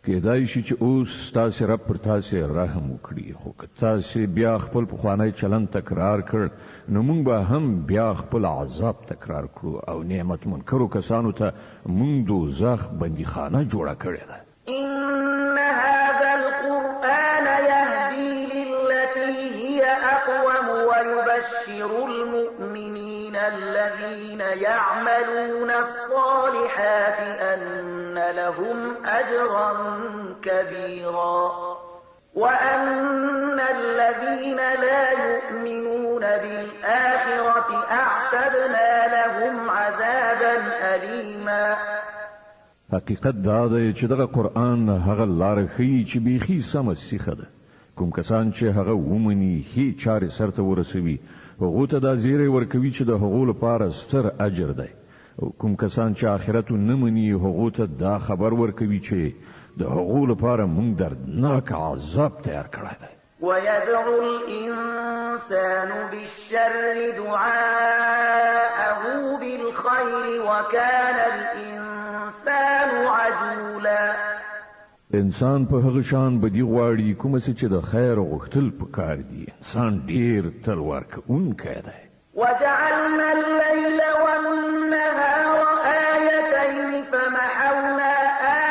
کېدای شي چې اوس ستاسو رب پر تاسو رحم وکړي خو که تاسو بیا خپل پخوانی چلن تکرار کړ نو موږ به هم بیا خپل عذاب تکرار کړو او نعمت منکرو کسانو ته موږ دوزخ بندیخانه جوړه کړې ده. إن هذا القرآن يهدي للتي هي أقوم ويبشر المؤمنين الذين يعملون الصالحات أن لهم أجرا كبيرا وأن الذين لا يؤمنون بالآخرة أعتدنا لهم عذابا أليما. حقیقت دا دی چې دغه قرآن هغه لار ښیي چې بیخي سمه سیخه ده. کوم کسان چې هغه ومني هیڅ چارې سرته ورسوي هغو ته دا زیری ورکوي چې د هغو لپاره ستر اجر دی او کوم کسان چې آخرت نه مني هغو ته دا خبر ورکوي چې د هغو لپاره موږ دردناک عذاب تیار کړی دی. ويدعو الإنسان بالشر دعاءه بالخير وكان الإنسان عجولا. انسان په هغه شان بدی غواړي کوم څه چې د خیر غوښتل پکار دي. انسان ډیر تل ورکوونکی دی. وجعلنا الليل والنهار آيتين فمحونا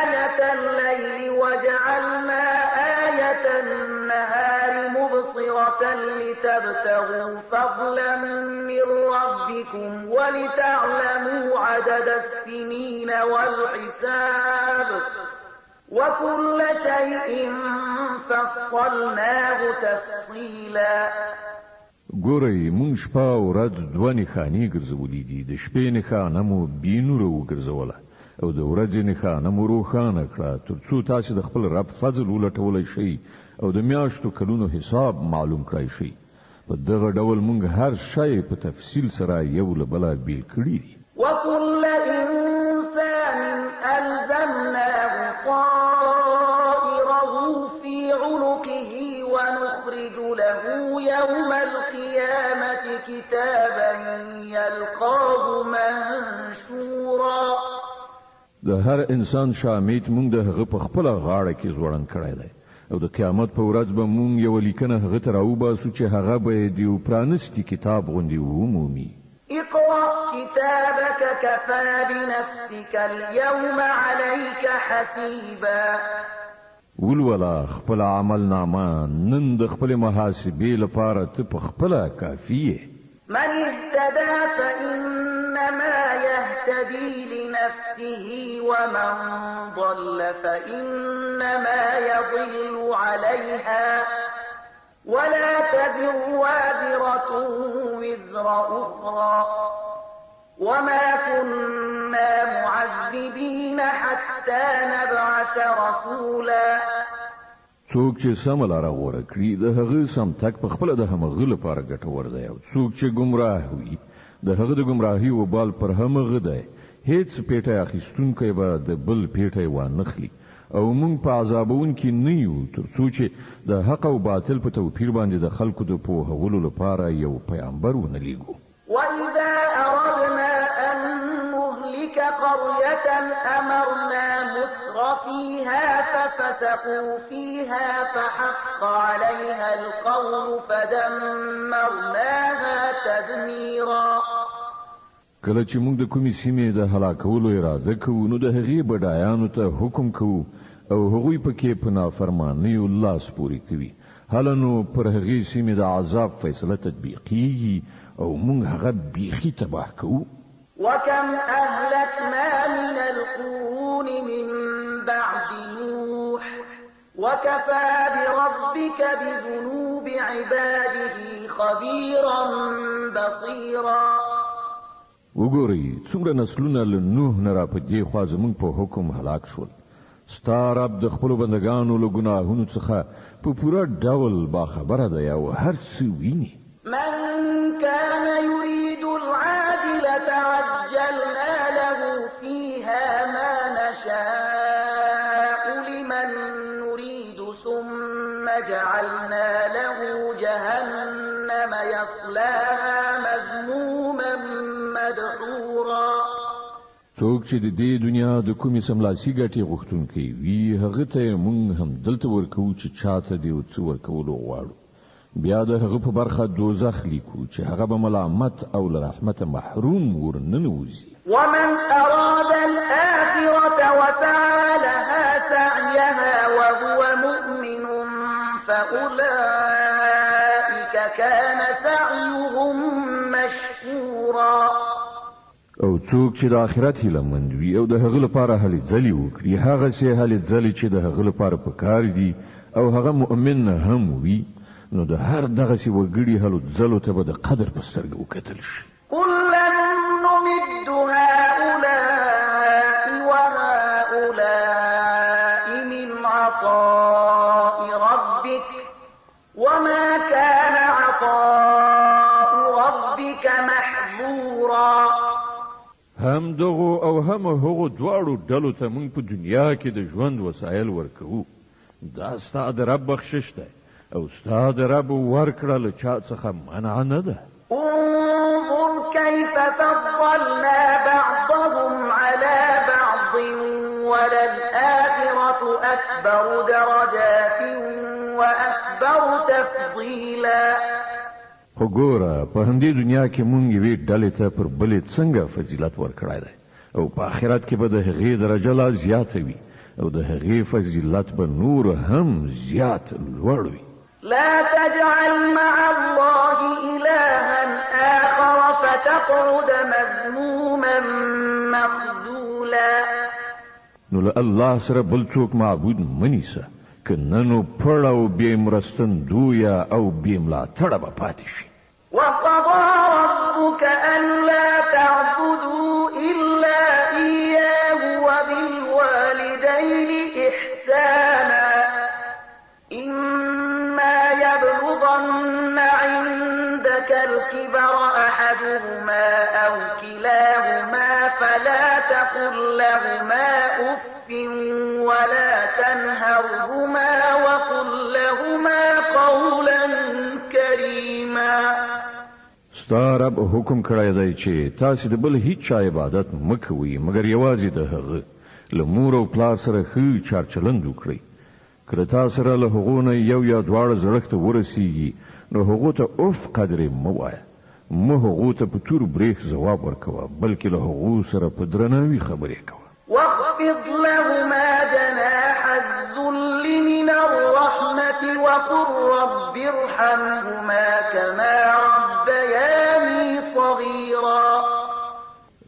آية الليل وجعلنا آية النهار مبصرة لتبتغوا فضلا من ربكم ولتعلموا عدد السنين والحساب وكل شيء فصلناه تفصيلا. ګورئ مونږ شپه او ورځ دوه نښانې ګرځولې دي. د شپې نښانه مو بېنوره وګرځوله او د ورځې نښانه مو روښانه کړه ترڅو تاسو د خپل رب فضل ولټولی شئ او د میاشتو کلونو حساب معلوم کړئ شئ. په دغه ډول مونږ هر شی په تفصیل سره یو له بله بیل کړي دي. وكل إنسان ألزمناه طائره في عنقه ونخرج له يوم القيامة كتابا يلقاه منشورا. د هر انسان شامت مونږ د هغه په خپل غاړه کې ځوړن کړی دی او د قیامت په ورځ به مونږ یو لیکنه هغه ته راوباسو چې هغه به د یو پرانستی کتاب غوندې ومومي. اقرأ كتابك كفى بنفسك اليوم عليك حسيبا. ولولا خپل عمل نامه نن د خپل محاسبې لپاره ته په خپل کافیه. من اهتدى فإنما يهتدي لنفسه ومن ضل فإنما يضل عليها ولا تزر وازرة وزر أخرى وما كنا معذبين حتى نبعث رسولا. څوک چې سم لاره غوره کړي د هغه سم تک په خپل د همغه لپاره ګټور دی او څوک چې گمراه وي د هغه د گمراهي وبال پر همغه دی. هیڅ پیټه اخیستونکی به د بل پیټه وانخلي او مونږ په عذابون کې نه یو ترڅو چې د حق او باطل په توپیر باندې د خلکو د پوهولو لپاره یو پیغمبر ونلیږو. وإذا أردنا أن نهلك قرية أمرنا متر فيها ففسقوا فيها فحق عليها القول فدمرناها تدميرا. کله چې موږ د کومې سیمې د هلاکولو اراده کوو نو د هغې بډایانو ته حکم کوو او هغوی پکې په نافرمانیو لاس پورې کوي. هله نو پر هغې سیمې د عذاب فیصله تطبیقیږي او موږ هغه بیخي تباه کوو. وكم أهلكنا من القرون من بعد نوح وكفى بربك بذنوب عباده خبيرا بصيرا. وګورئ څومره نسلونه له نوح نه را په دې خوا زموږ په حکم هلاک شول. ستا رب د خپلو بندګانو له ګناهونو څخه په پوره ډول باخبره دی او هر څه ویني. من كان يريد العاجلة عجلنا له فيها ما نشاء لمن نريد ثم جعلنا له جهنم يصلاها مذموما مدحورا. څوک چې د دې دنیا د کومې سملاسي ګټې غوښتونکی وي هغه ته موږ هم دلته ورکوو چې چاته دې څه ورکولو غواړو. بیا د هغه په برخه دوزخ لیکو چې هغه به ملامت او له رحمته محروم ورننوځي. ومن أراد الآخرة وسعى لها سعيها وهو مؤمن فأولئك كان سعيهم مشكورا. او څوک چې د آخرت هیله مند وي او د هغه لپاره هلې ځلې وکړي هغه سي هلې ځلې چې د هغه لپاره پکار دي او هغه مؤمن هم وي نو د هر دغه سي وګړي هلو ځلو ته به د قدر په سترګه وکتل شي. كلا نمد هؤلاء وهؤلاء من عطاء ربك وما كان عطاء ربك محظورا. هم دغو او هم هغو دواړو ډلو ته موږ په دنیا کې د ژوند وسایل ورکوو. دا ستا د رب بخشش دی او ستا د رب ورکړه له چا څخه منع نه ده. انظر كيف فضلنا بعضهم على بعض وللآخرة أكبر درجات وأكبر تفضيلا. خو ګوره په همدې دنیا کې مونږ یوې ډلې ته پر بلې څنګه فضیلت ورکړی دی او په آخرت کې به د هغې درجه لا زیاته وي او د هغې فضیلت به نور هم زیات لوړ وي. لا تجعل مع الله إلها آخر فتقعد مذموما مخذولا. نو له الله سره بل څوک معبود منیسه که نه نو پړ او بې مرستندویه او بې ملاتړه به پاتې شي. وقضى ربك ألا تعبدوا إلا إياه وبالوالدين إحسانا إما يبلغن عندك الكبر أحدهما أو كلاهما فلا تقل لهما أف ولا تنهرهما وقل لهما قولا كريما. ستا رب حکم کړی دی چې تاسو د بل هیڅ چا عبادت مکوئ مګر یوازې د هغه له مور او پلار سره ښه چارچلند وکړئ. که تاسو سره له هغو نه یو یا دواړه زړښت ته ورسیږي نو هغو ته اف قدرې مه وایه. مه هغو ته په تور بریښ ځواب ورکوه بلکې له هغو سره په درناوي خبرې کوه. واخفض لهما جناح الذل من الرحمة وقل رب ارحمهما كما ربياني صغيرا.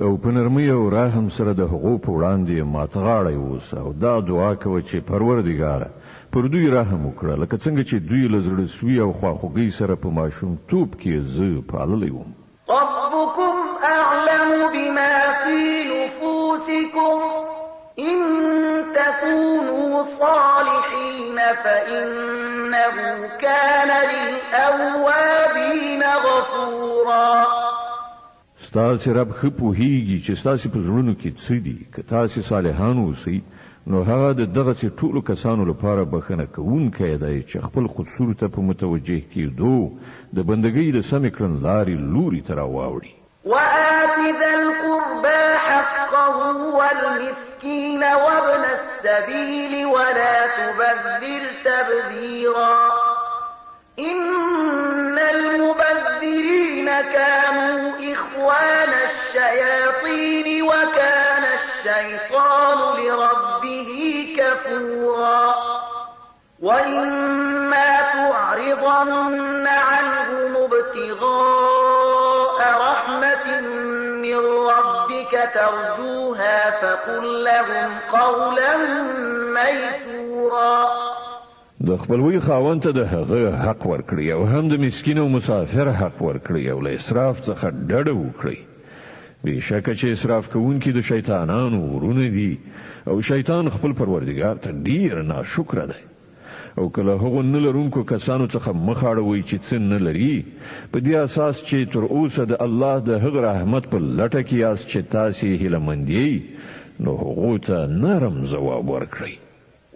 او په نرمۍ او رحم سره د هغو په وړاندې ماتغاړی اوسه او دا دعا کوه چې پروردګاره پر دوی رحم وکړه لکه څنګه چې دوی له زړه سوي او خواخوږۍ سره په ماشومتوب کې زه پاللی وم. ربكم أعلم بما في نفوسكم إن تكونوا صالحين فإنه كان للأوابين غفورا. ستاسې رب ښه پوهیږي چې ستاسې په زړونو کې څه دي. که تاسې صالحان اوسئ نو هغه د دغسې ټولو کسانو لپاره بښنه کوونکی دی چې خپل قصور ته په متوجه کېدو د بندګۍ د سمې کړنلارې لوري ته راواوړي. وآت ذا القربى حقه والمسكين وابن السبيل ولا تبذر تبذيرا إن المبذرين كانوا إخوان الشياطين وكان الشيطان لربه كفورا. وإما تعرضن عنهم ابتغاء رحمة من ربك ترجوها فقل لهم قولا ميسورا. د خپلوي خاوند ته د هغه حق ورکړي او هم د مسکین او مسافر حق ورکړي او له اسراف څخه ډډه وکړي. بېشکه چې اسراف کوونکي د شیطانانو ورونه دي او شیطان خپل پروردګار ته ډیر ناشکره دی. او کله هغو نه لرونکو کسانو څخه مخ اړوئ چې څه نه لري په دې اساس چې تر اوسه د الله د هغه رحمت په لټه کې یاست چې تاسې هیلهمند یئ، نو هغو ته نرم ځواب ورکړئ.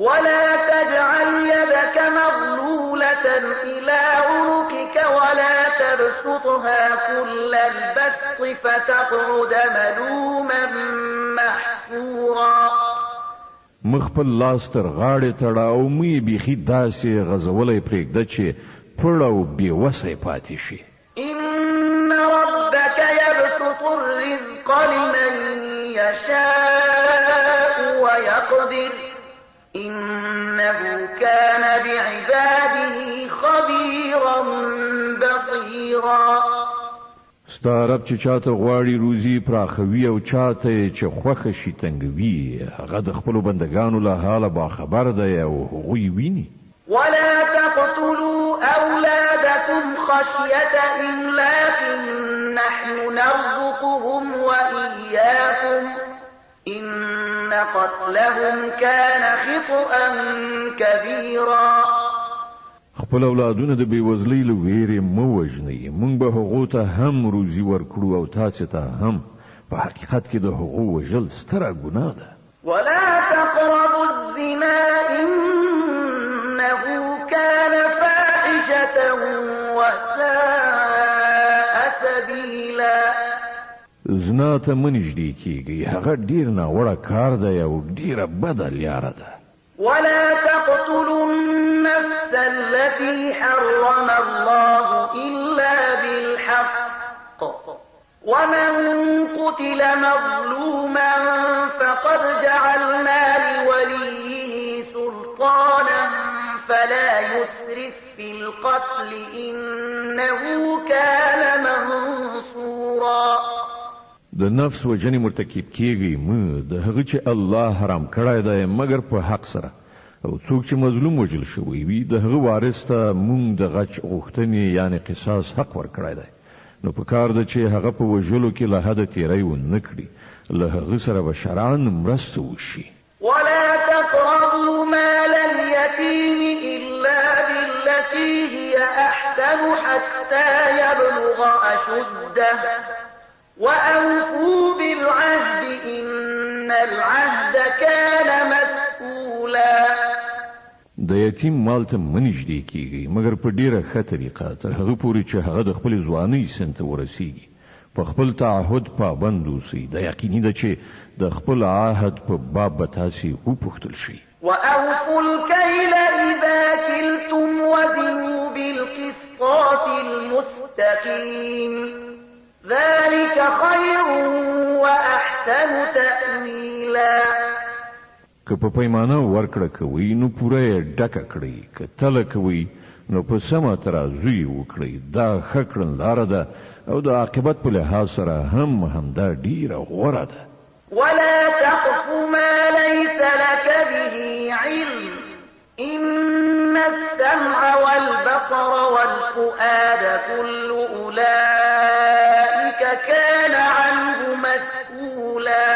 ولا تجعل يدك مغلولة إلى عنقك ولا تبسطها كل البسط فتقعد ملوما محسورا. مخپل لاس تر غاړې تړه او مې بیخي داسې غځولی پرېږده چې پړ او بېوسی پاتې شي. إن ربك يبسط الرزق لمن يشاء ويقدر إنه كان بعباده خبيرا بصيرا. ستا رب چې چاته غواړي روزي پراخوي او چاته چې خوښه شي تنګوي، هغه د خپلو بندګانو له حاله باخبر دی او هغوی ویني. ولا تقتلوا أولادكم خشية إملاق نحن نرزقهم وإياكم إن قتلهم كان خطأ كبيرا. خپل اولادونه د بېوزلۍ له ویرې مه وژنئ، موږ به هغو ته هم روزي ورکړو او تاسې ته هم. په حقیقت کې د هغو وژل ستره ګناه ده. ولا تقربوا الزنا إنه كان فاحشة وساء سبيلا. زنا ته مه نږدې کېږئ، هغه ډېر ناوړه کار دی او ډېره بده لیاره ده. ولا تقتلوا النفس التي حرم الله إلا بالحق ومن قتل مظلوما فقد جعلنا لوليه سلطانا فلا يسرف في القتل إنه كان منصورا. د نفس وجنې مرتکب کېږئ مه، د هغه چې الله حرام کړی دی مګر په حق سره، او څوک چې مظلوم وژل شوی وي د هغه وارث ته موږ د غچ غوښتنې یعنې قصاص حق ورکړی دی. نو په کار ده چې هغه په وژلو کې له حده تیری ونه کړي، له هغه سره به شرعاً مرسته وشي. ولا تقربوا مال اليتيم إلا بالتي هي أحسن حتى يبلغ أشده وأوفوا بالعهد إن العهد كان مسؤولا. د یتیم مال ته مه نږدې کېږئ مګر په ډېره ښه طریقه تر هغه پورې چې هغه د خپلې ځوانۍ سن ته ورسیږي. په خپل تعهد پابند اوسئ. دا یقیني ده چې د خپل عهد په باب به تاسې وپوښتل شئ. وأوفوا الكيل إذا كلتم وزنوا بالقسطاس المستقيم ذلك خير وأحسن تأويلا. که په پیمانه ورکړه کوئ نو پوره یې ډکه کړئ، که تله کوئ نو په سمه ترازو یې وکړئ. دا ښه کړنلاره ده او د عاقبت په لحاظ سره هم همدا ډیره غوره ده. ولا تقف ما ليس لك به علم إن السمع والبصر والفؤاد كل أولئك كان عنه مسؤولا.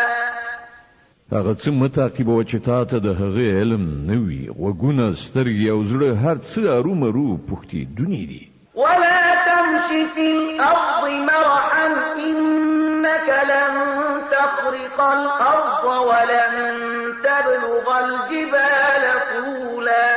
هغه څه مه تعقیبوه چې تا ته د هغې علم نه وي. غوږونه، سترګې او زړه هر څه ارومرو پوښتېدوني دي. ولا تمش في الأرض مرحا إنك لن تخرق الأرض ولن تبلغ الجبال طولا.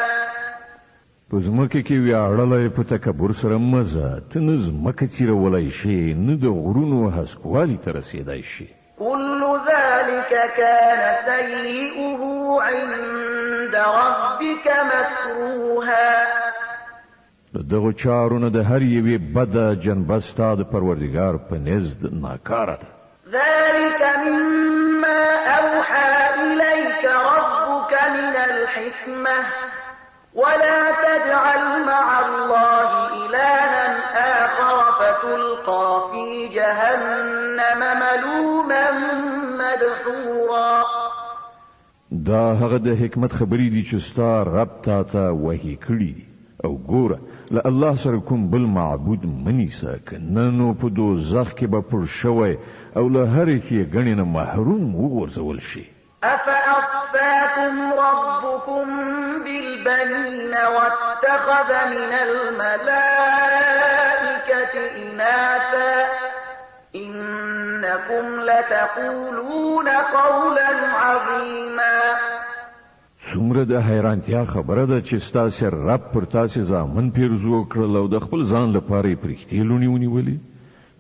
په ځمکه کې ویاړلی په تکبر سره مه ځه. ته نه ځمکه څیرولی شې نه د غرونو هسکوالي ته رسېدی شي. كل ذلك كان سيئه عند ربك مكروها. دغه چارو نه د هر یوې بده جنبه ستا د پروردګار په نزد ناکاره ده. ذلك مما أوحى إليك ربك من الحكمة ولا تجعل مع الله إلها آخر فتلقى في جهنم ملوما مدحورا. دا هغه د حکمت خبرې دي چې ستا رب تا ته وحی کړي دي او ګوره له الله سره کوم بل معبود منیسه که نه نو په دوزخ کې به پر شوی او له هرې ښېګڼې نه محروم وغورځول شي. أفأصفاكم ربكم بالبنين واتخذ من الملائكة إناثا إنكم لتقولون قولا عظيما. څومره د حیرانتیا خبره ده چې ستاسې رب پر تاسې زامن پیرزو کړل او د خپل ځان لپاره یې پرښتې لوڼې ونیولې.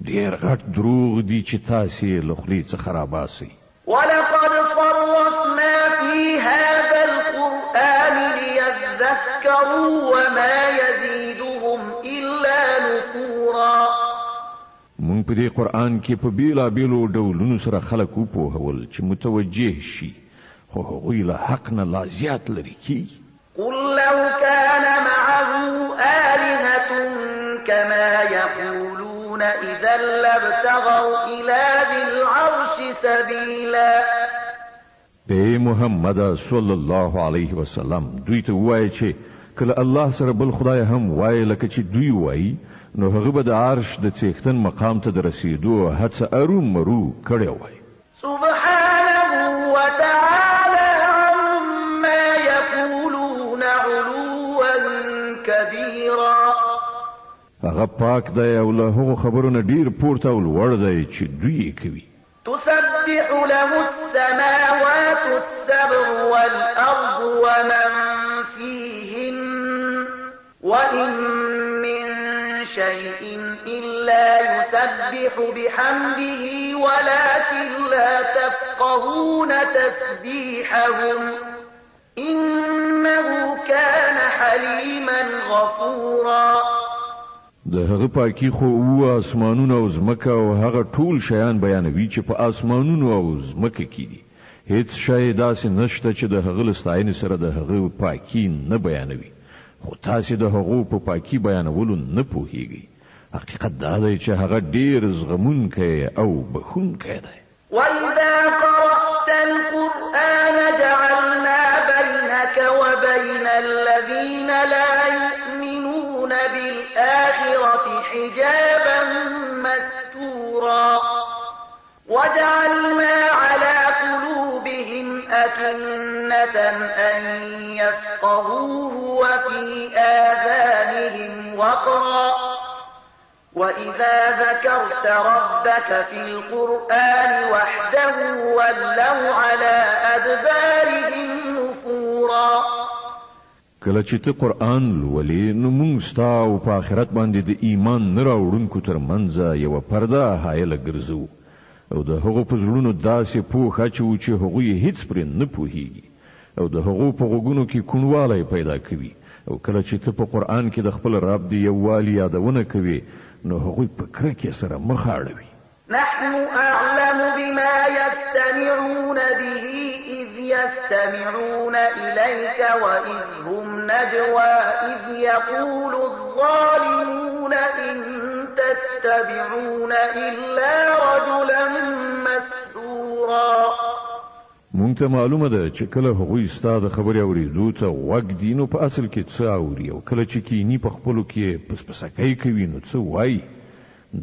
ډېر غټ دروغ دي چې تاسې له خولې څخه راباسئ. ولقد صرفنا في هذا القرآن ليذكروا وما يزيدهم إلا نفورا. مونږ په دې قرآن کې په بیلابیلو ډولونو سره خلک وپوهول چې متوجه شي خو هغوی له حق نه لا زیات لرې کیږي. قل لو كان معه آلهة كما يقولون إذا لابتغوا إلى ذي العرش سبيلا. اے محمد صلی الله علیه وسلم دوی ته وایي چې کله الله سره بل خدای هم وایي لکه چې دوی وایي نو هغه به د عرش د څښتن مقام ته د رسیدو هڅه ارومرو کړې وای. سبحانه وتعالى عما يقولون علوا كبيرا. هغه پاک دی او له هغو خبرونه ډیر پورته او لوړ دی چې دوی کوي. تسبح له السماوات السبع والأرض ومن فيهن وإن من شيء إلا يسبح بحمده ولكن لا تفقهون تسبيحهم إنه كان حليما غفورا. د هغه پاکي خو او اسمانونو او زمکه او هغه ټول شیان بیانوي چې په اسمانونو او زمکه کې دي. هیڅ شی داسې نشته چې د هغه لستاینې سره د هغه پاکي نه بیانوي. خو تاسې د هغو په پاکي بیانولو نه پوهیږئ. حقیقت دا دی چې هغه ډیر زغمونکی او بخښونکی دی. وإذا قرأت القرآن جعلنا بينك وبين الذين لا يؤمنون بالآخرة حجابا مستورا وجعلنا على قلوبهم أكنة أن يفقهوه وفي آذانهم وقرا وإذا ذكرت ربك في القرآن وحده ولوا على أدبارهم نفورا. کله چې ته قرآن لولې نو موږ ستا او په آخرت باندې د ایمان نه راوړونکو ترمنځ یوه پرده حایله ګرځو او د هغو په زړونو داسې پوښ اچوو چې هغوی هیڅ پرې نه پوهیږي او د هغو په غوږونو کې کوڼوالی پیدا کوي. او کله چې ته په قرآن کې د خپل رب د یووالي یادونه کوي نو هغوی په کرکې سره مخ اړوي. نحن أعلم بما يستمعون به إذ يستمعون إليك وإذ هم نجوى إذ يقول الظالمون إن تتبعون إلا رجلا مسحورا. مونږ ته معلومه ده چې کله هغوی ستا د خبرې اورېدو ته غوږ دي نو په اصل کې څه اوري او کله چې کینی په خپلو کې پسپسکۍ کوي نو څه وایي.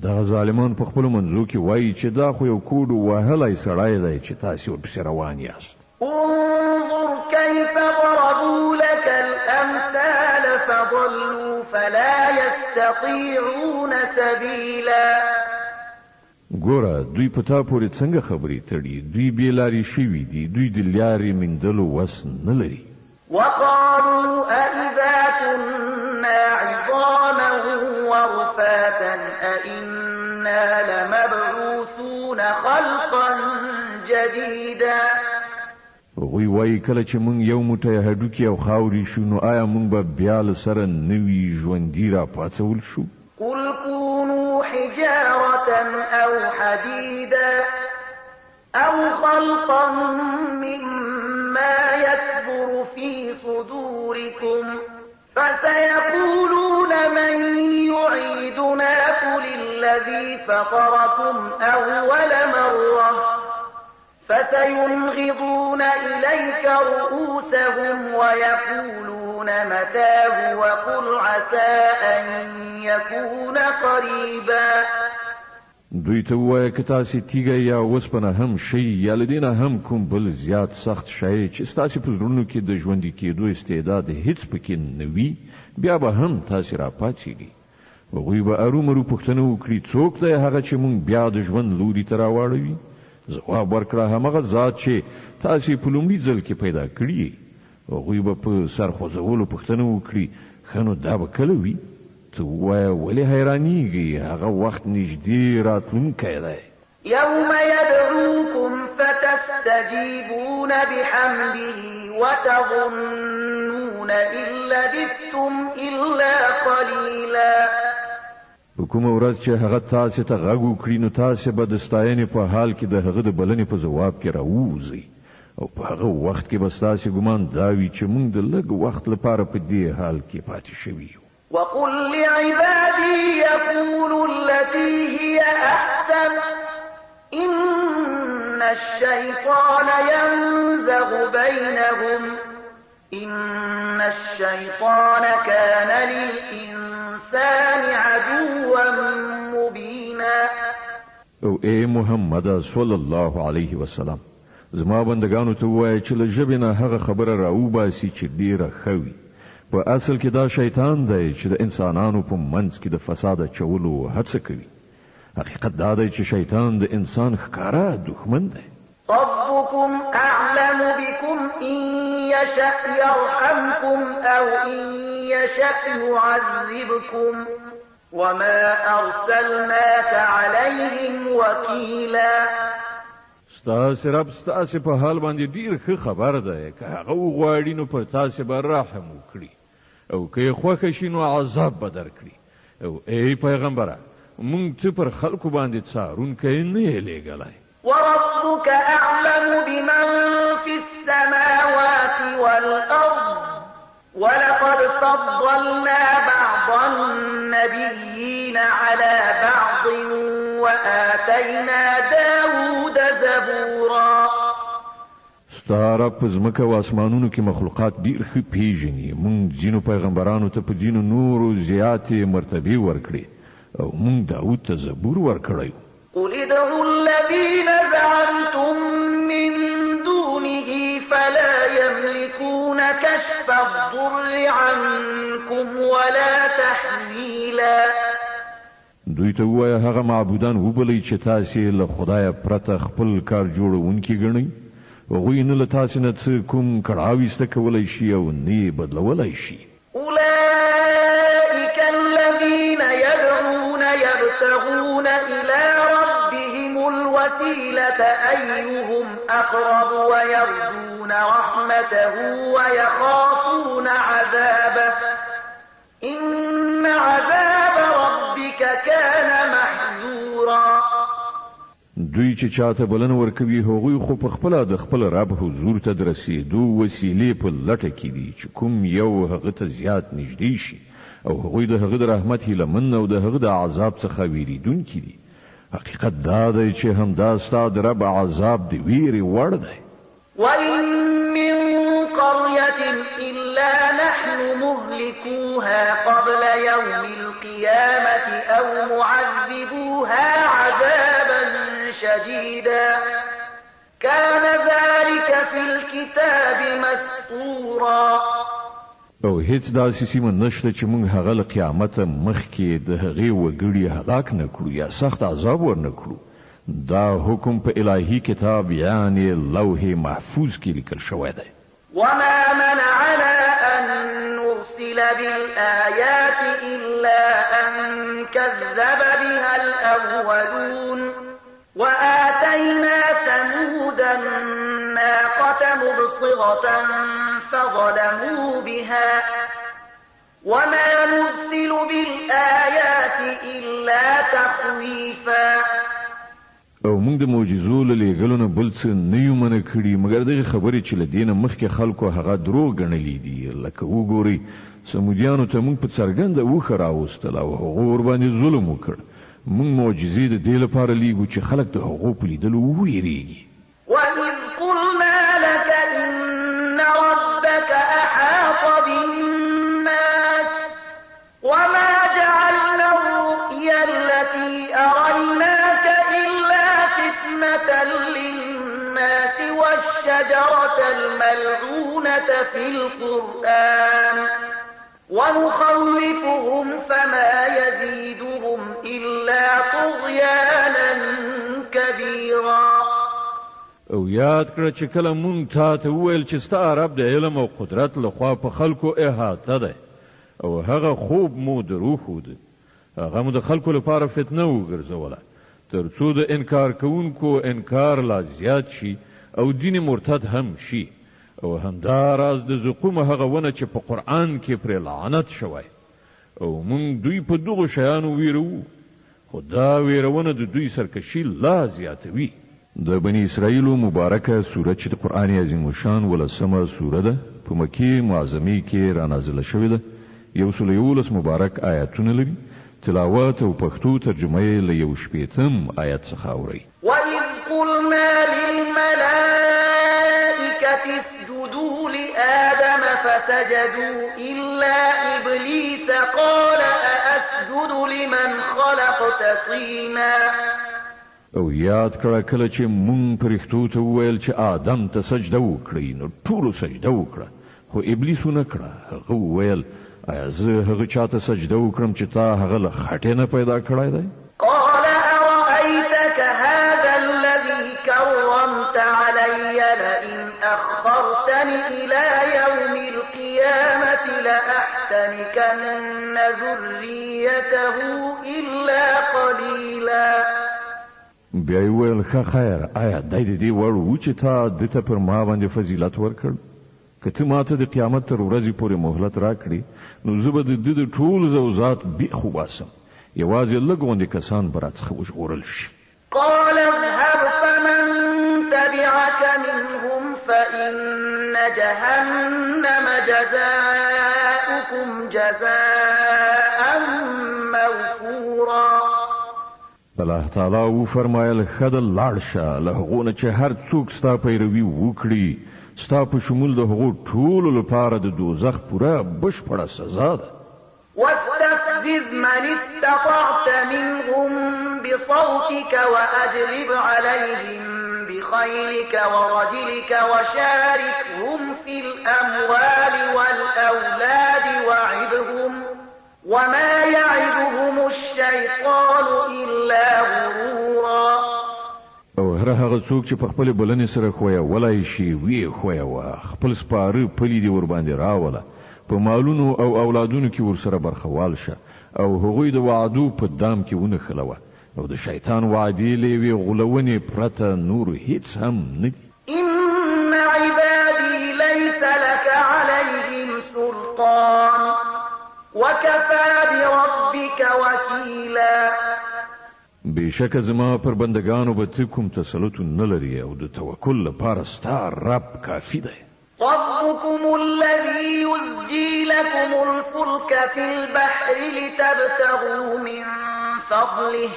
دا ظالمان په خپلو منځو کې وایي چې دا خو یو کوډ وهلی سړی دی چې تاسې ورپسې روان یاست. انظر كيف ضربوا لك الأمثال فضلوا فلا يستطيعون سبيلا. ګوره دوی په تا پورې څنګه خبرې تړي. دوی بې لارې شوي دي. دوی د لارې موندلو وس نه لري. وقالوا أئذا كنا عظاما ورفاتا أئنا لمبعوثون خلقا جديدا. هغوی وایي کله چې موږ یو موټی هډوکي او خاورې شو نو آیا موږ به بیا له سره نوي ژوندي راپاڅول شو؟ قل كونوا حجارة أو حديدا أو خلقا مما يكبر في صدوركم فسيقولون من يعيدنا قل الذي فطركم أول مرة فسينغضون إليك رؤوسهم ويقولون متاه وقل عسى أن يكون قريبا. دوی ته وایه که تاسې تیږه یا اوسپنه هم شئ یا له دې نه هم کوم بل زیات سخت شی چې ستاسې په زړونو کې د ژوندي کېدو استعداد هیڅ پکې نه وي بیا به هم تاسې راپاڅېږي. هغوی به ارومرو پوښتنه وکړي څوک دی هغه چې موږ بیا د ژوند لوري ته راواړوي؟ ځواب ورکړه همغه ذات چې تاسې په لومړي ځل کې پیدا کړي. هغوی به په سر خوځولو پوښتنه وکړي ښه نو دا به کله وي؟ ته ووایه ولې حیرانېږي هغه وخت نږدې راتلونکی دی. يوم يدعوكم فتستجيبون بحمده وتظنون إن لبثتم إلا قليلا. په کومه ورځ چې هغه تاسې ته غږ وکړي نو تاسې به د ستاینې په حال کې د هغه د بلنې په ځواب کې راووځئ او په هغه وخت کې به ستاسې ګمان دا وي چې موږ د لږ وخت لپاره په دې حال کې پاتې شوي یو. وقل لعبادي يقولوا التي هي أحسن إن الشيطان ينزغ بينهم إن الشيطان كان للإنسان عدوا مبينا. او اے محمد صلی الله علیه وسلم زما بندگانو ته وایي چې له ژبې نه هغه خبره راوباسي چې ډیره ښه وي. په اصل کې دا شیطان دی چې د انسانانو په منځ کې د فساد اچولو هڅه کوي. حقیقت دا دی چې شیطان د انسان ښکاره دښمن دی. ربكم أعلم بكم إن يشأ يرحمكم أو إن يشأ يعذبكم وما أرسلناك عليهم وكيلا. ستاسې رب ستاسې په حال باندې ډیر ښه خبر دی که هغه وغواړي نو پر تاسې به رحم وکړي او که یې خوښه شي نو عذاب به درکړي. او ای پیغمبره موږ ته پر خلکو باندې څارونکی نه یې لیږلی. وربك أعلم بمن في السماوات والأرض ولقد فضلنا بعض النبيين على بعض وآتينا داود زبورا. ستا رب په ځمکه او اسمانونو کې مخلوقات ډیر ښه پیژني. موږ ځینو پیغمبرانو ته په ځینو نورو زیاتې مرتبې ورکړې او موږ داود ته زبور ورکړی. قل ادعوا الذين زعمتم من دونه فلا يملكون كشف الضر عنكم ولا تحويلا. دوی ته ووایه هغه معبودان وبلئ چې تاسې له خدایه پرته خپل کار جوړونکي ګڼئ. هغوی نه له تاسې نه څه کوم کړاو ایسته کولی شي او نه یې بدلولی شي. أولئك الذين يدعون يبتغون إلى ربهم الوسيلة أيهم أقرب ويرجون رحمته ويخافون عذابه إن عذاب ربك كان محذورا. دوی چې چاته بلنه ورکوي هغوی خو په خپله د خپل رب حضور ته د رسېدو وسیلې په لټه کې دي چې کوم یو هغه ته زیات نږدې شي او هغوی د هغه د رحمت هیلهمن او د هغه د عذاب څخه ویریدونکي دي. حقیقت دا دی چې همدا ستا د رب عذاب د ویرې وړ دی. وإن من قرية إلا نحن مهلكوها قبل يوم القيامة أو معذبوها عذابا شديدا كان ذلك في الكتاب مسطورا. او هیڅ داسې سیمه نشته چې موږ هغه له قیامته مخکې د هغې وګړي هلاک نه کړو یا سخت عذاب ورنه کړو. دا حکم په الهي کتاب یعنی لوح محفوظ کې لیکل شوی دی. وما منعنا أن نرسل بالآيات إلا أن كذب بها الأولون وآتينا ثمود الناقة مبصرة فظلموا بها وما نرسل بالآيات إلا تخويفا. او موږ د معجزو له لېږلو نه بل څه نه یو منع کړي مګر دغه خبرې چې له دې نه مخکې خلکو هغه دروغ ګڼلي دي. لکه وګورئ سمودیانو ته موږ په څرګنده اوښه راوستله او هغو ورباندې ظلم وکړ. موږ معجزې د دې لپاره لیږو چې خلک د هغو په لیدلو وویریږي. وإن أحاط بالناس وما جعلنا الرؤيا التي أريناك إلا فتنة للناس والشجرة الملعونة في القرآن ونخوفهم فما يزيدهم إلا طغيانا كبيرا. او یاد کړه چې کله مونږ تا ته وویل چې ستا رب د علم او قدرت لخوا په خلکو احاطه ده او هغه خوب مو دروښود هغه مو د خلکو لپاره فتنه وګرځوله تر څو د انکار کوونکو انکار لا زیات شي او دین مرتد هم شي او همدا راز د زقوم هغه ونه چې په قرآن کې پر لعنت شوی او مونږ دوی په دغو شیانو ویرو خو دا ویرونه د دوی سرکشي لا زیاتوي. د بنی اسرائیلو مبارکه سوره چې د قرآن عظیم الشان ولسمه سوره ده په مکی معظمه کې را نازله شوې ده 111 مبارک آیاتونه لري تلاوت او پښتو ترجمه یې له 1 آیت څخه اوري. وَإِذْ قُلْنَا لِلْمَلَائِكَةِ اسْجُدُوا لِآدَمَ فَسَجَدُوا إِلَّا إِبْلِيسَ قَالَ أَأَسْجُدُ لِمَنْ خَلَقْتَ طِينًا. او یاد کړه کله چې مونږ پرښتو ته وویل چې آدم ته سجده وکړي نو ټولو سجده وکړه خو ابلیس ونه کړه هغه وویل ایا زه هغه چاته سجده وکړم چې تا هغه له خټې نه پیدا کړی دی. قال أرأيتك هذا الذي كرمت علي لئن أخرتني إلى يوم القيامة لأحتنكن ذريته إلا قليلا. بیا یې ویل ښه خیر آیا دی د دې وړ و چې تا د ته پر ما باندې فضیلت ورکړ که ته ماته د قیامت تر ورځې پورې مهلت راکړي نو زه به د ده د ټول زوزات بیخ وباسم یوازې لږ غوندې کسان به راڅخه وژغورل شي. قال اذهب فمن تبعك منهم فإن جهنم جزاؤكم جزاء موفورا. الله تعالی و فرمایل ښه ده لاړ شه له هغو نه چې هر څوک ستا پیروي وکړي ستا په شمول د هغو ټولو لپاره د دوزخ پوره بشپړه سزا ده. واستفزز من استطعت منهم بصوتك وأجلب عليهم بخيلك ورجلك وشاركهم في الأموال والأولاد وعدهم وما يعدهم الشيطان إلا غرورا. او هر هغه څوک چې په خپل بلنې سره خویا ولای شي وی خویا وا خپل سپاره پلی دی ور باندې راوله په مالونو او اولادونو کې ور سره برخوال شه او هغوی د وعدو په دام کې ونه خلوه او د شیطان وعدې لوي غلونې پرته نور هیڅ هم نه دي. إن عبادي ليس لك عليهم سلطان وكفى بربك وكيلا. بشک زما پر بندگانو به ته کوم تسلط نه لري او د توکل لپاره ستا رب کافي دی. ربكم الذي يزجي لكم الفلك في البحر لتبتغوا من فضله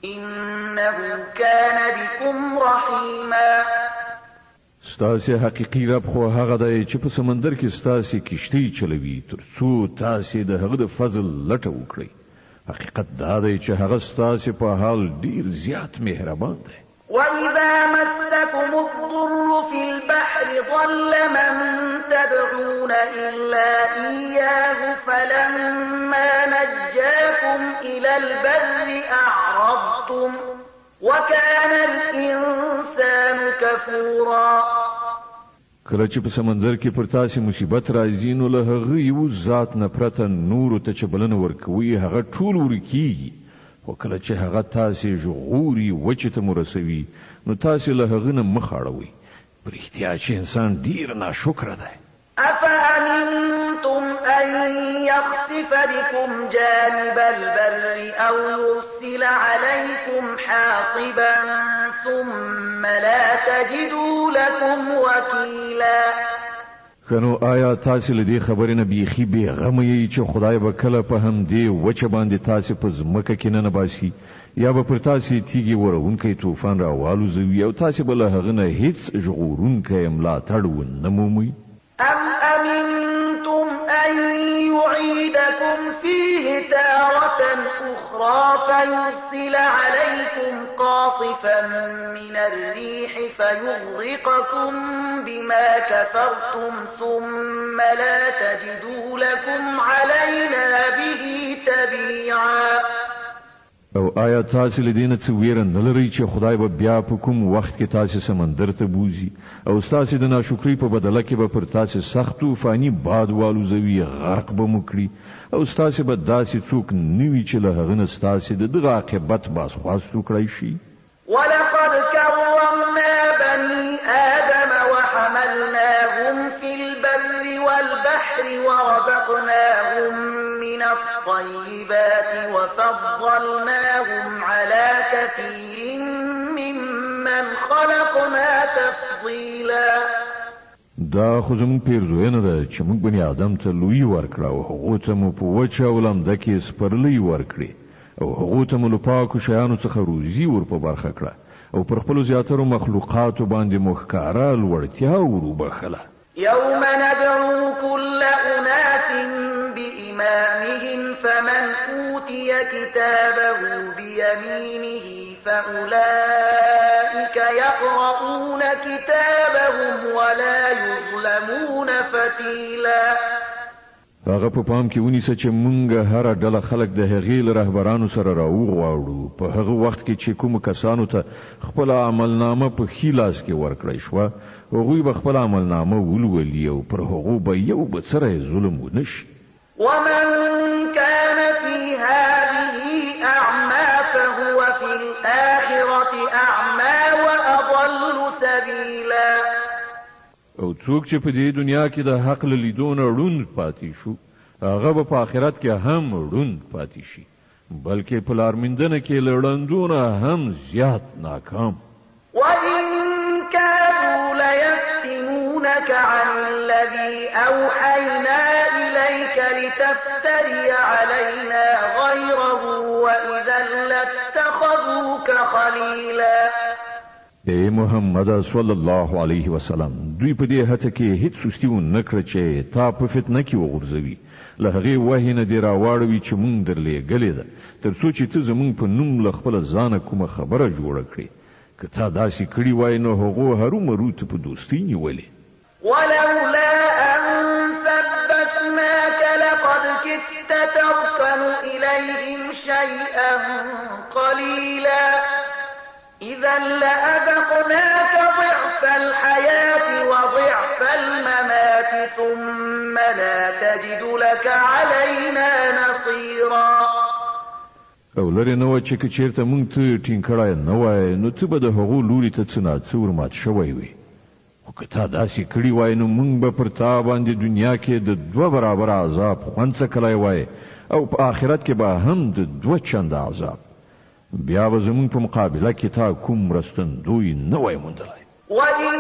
إنه كان بكم رحيما. ستاسي حقيقي رب خو هغه دی چې په سمندر کې ستاسي کشتۍ چلوي تر څو تاسي د هغه د فضل لټه وکړئ. حقیقت دا دی چې هغه ستاسي په حال ډیر زیات مهربان دی. وإذا مسكم الضر في البحر ضل من تدعون إلا إياه فلما نجاكم إلى البر أعرضتم وكان الإنسان كفورا. کله چې په سمندر کې پر تاسو مصیبت راځي نو له هغه یو ذات نه پرته نور ته چې بلنه ورکوي هغه ټول ورکیږي خو کله چې هغه تاسو ژغوري وچې ته مرسوي نو تاسو له هغه نه مخ اړوي. پر احتیاج چې انسان ډیر ناشکره دی. أفأمنتم أن يخسف بكم جانب البر أو يرسل عليكم حاصبا ثم لا تجدوا لكم وكيلا. کنو آیا تاسو له دې خبرې نه بیخي بې غمه یې چې خدای به کله په همدې وچه باندې تاسو په ځمکه کې نه باسي یا به پر تاسو تیږي ورونکي طوفان راوالوزوي او تاسو به له هغه نه هیڅ ژغورونکی ملاتړ ونه مومئ؟ أم أمنتم أخرى فيرسل عليكم قاصفا من الريح فيغرقكم بما كفرتم ثم لا تجدوا لكم علينا به تبيعا. او آیا تاسو لدینه څه ویره نه لرئ چې خدای به بیا په کوم وخت کې تاسو سمندر ته بوزي او تاسو د ناشکری په بدله کې به پر تاسو سخت طوفاني باد والوزوي غرق به مو کړي او تاسو به داسې څوک نه وي چې له هغه نه تاسو د دغه عاقبت بازخواستو کړی شي. ولقد كرمنا بني آدم وحملناهم في البر والبحر ورزقناهم من الطيبات وفضلناهم على كثير ممن خلقنا تفضيلا. دا خو زموږ پیرزوینه ده چې موږ بني آدم ته لوی ورکړه او هغو ته مو په وچه او لمده کې سپرلی ورکړي او هغو ته مو له پاکو شیانو څخه روزي ور په برخه کړه او پر خپلو زیاترو مخلوقاتو باندې مو ښکاره لوړتیا ور وبخله. يوم ندعو كل أناس بإمامهم فمن أوتي كتابه بيمينه فأولئك يقرؤون كتابهم ولا يظلمون فتيلا. هغه په پام کې ونیسه چې مونږ هر ډله خلک د هغې له رهبرانو سره راوغواړو په هغه وخت کې چې کوم کسانو ته خپل عملنامه په ښي لاس کې ورکړی شوه هغوی به خپل عملنامه ولولي او پر هغو به یو بل سره ظلم ونه شي. ومن كان في هذه أعمى فهو في الآخرة أعمى وأضل سبيلا. او څوک چې په دې دنیا کې د حق له لیدو نه ړوند پاتې شو هغه به په آخرت کې هم ړوند پاتې شي بلکې په لارموندنه کې له ړندو نه هم زیات ناکام. وإن كادوا ليفتنونك عن الذي أوحينا إليك لتفتري علينا غيره وإذا لاتخذوك خليلا. اے محمد صلی الله علیه وسلم دوی په دې هڅه کې هیڅ سستی ونه کړه چې تا په فتنه کې وغورځوي له هغې وحی نه دې راواړوي چې مونږ درلېږلې ده تر څو چې ته زمونږ په نوم له خپله ځانه کومه خبره جوړه کړې که تا داسې کړي وای نو هغو هرومرو ته په دوستۍ نیولې. ولولا أن ثبتناك لقد كدت تركن إليهم شيئا قليلا إذا لأذقناك ضعف الحياة وضعف الممات ثم لا تجد لك علينا نصيرا. او لرې نه وه چې که چېرته مونږ ته ټینګ کړی نه وای نو ته به د هغو لوري ته څه ناڅه ورمات شوی وي خو که تا داسې کړي وای نو مونږ به پر تا باندې دنیا کې د 2 برابره عذاب خوند څکلی وای او په آخرت کې به هم د 2 چنده عذاب بیا به زمونږ په مقابله کې تا کوم مرستندوی نه وای موندلی. وإن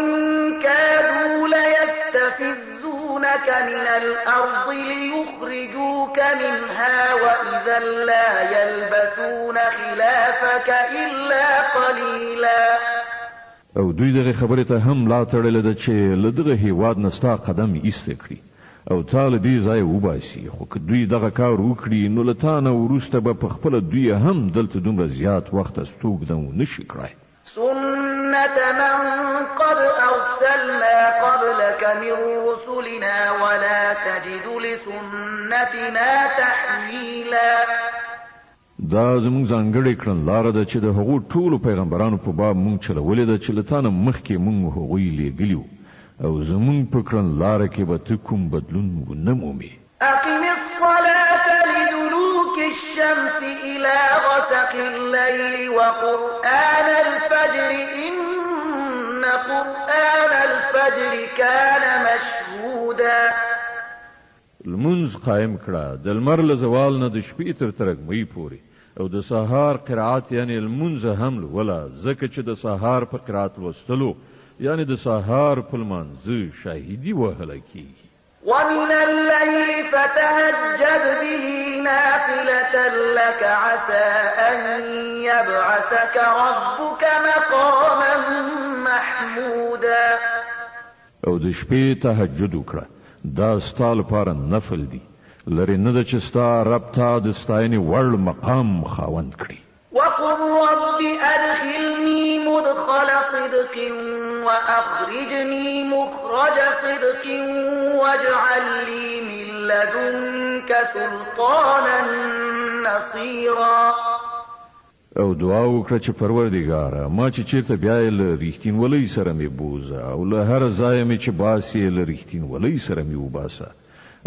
كادوا ليستفزونك من الأرض ليخرجوك منها وإذا لا يلبثون خلافك إلا قليلا. او دوی دغه خبرې ته هم لا تړلې ده چې له دغه هیواد نه ستا قدم ایسته کړي او تا له دې ځایه وباسي خو که دوی دغه کار وکړي نو له تا نه وروسته به په خپله دوی هم دلته دومره زیات وخت استوګده ونه شي کړی. سنة من قد أرسلنا قبلك من رسلنا ولا تجد لسنتنا تحويلا. دا زموږ ځانګړې کړنلاره ده چې د هغو ټولو پیغمبرانو په باب مونږ چلولې ده چې له تا نه مخکې مونږ هغوی لیږلي وو او زمونږ په کړنلاره کې به ته کوم بدلون ونه مومې. أقم الصلاة لدلوك الشمس إلى غسق الليل وقرآن الفجر إن قرآن الفجر كان مشهودا. لمونځ قائم کړه د لمر له زوال نه د شپې تر ترږمۍ پورې او د سهار قرائت یعنی لمونځ هم لوله ځکه چې د سهار په قرائت لوستلو یعنی د سهار په لمانځه شاهدي وهلی کېږي. ومن الليل فتهجد به نافلة لك عسى أن يبعثك ربك مقاما محمودا. او د شپې تهجد وکړه دا ستا لپاره نفل دی لري نه ده چې ستا رب تا د ستاینې وړ مقام خاوند کړي. وقل رب أدخلني مدخل صدق وأخرجني مخرج صدق واجعل لي من لدنك سلطانا نصيرا. او دعا وکړه چې پروردګاره ما چې چیرته بیا له ریښتینولۍ سره مې بوزه او له هر ځایه مې چې باسې له ریښتینولۍ سره مې وباسه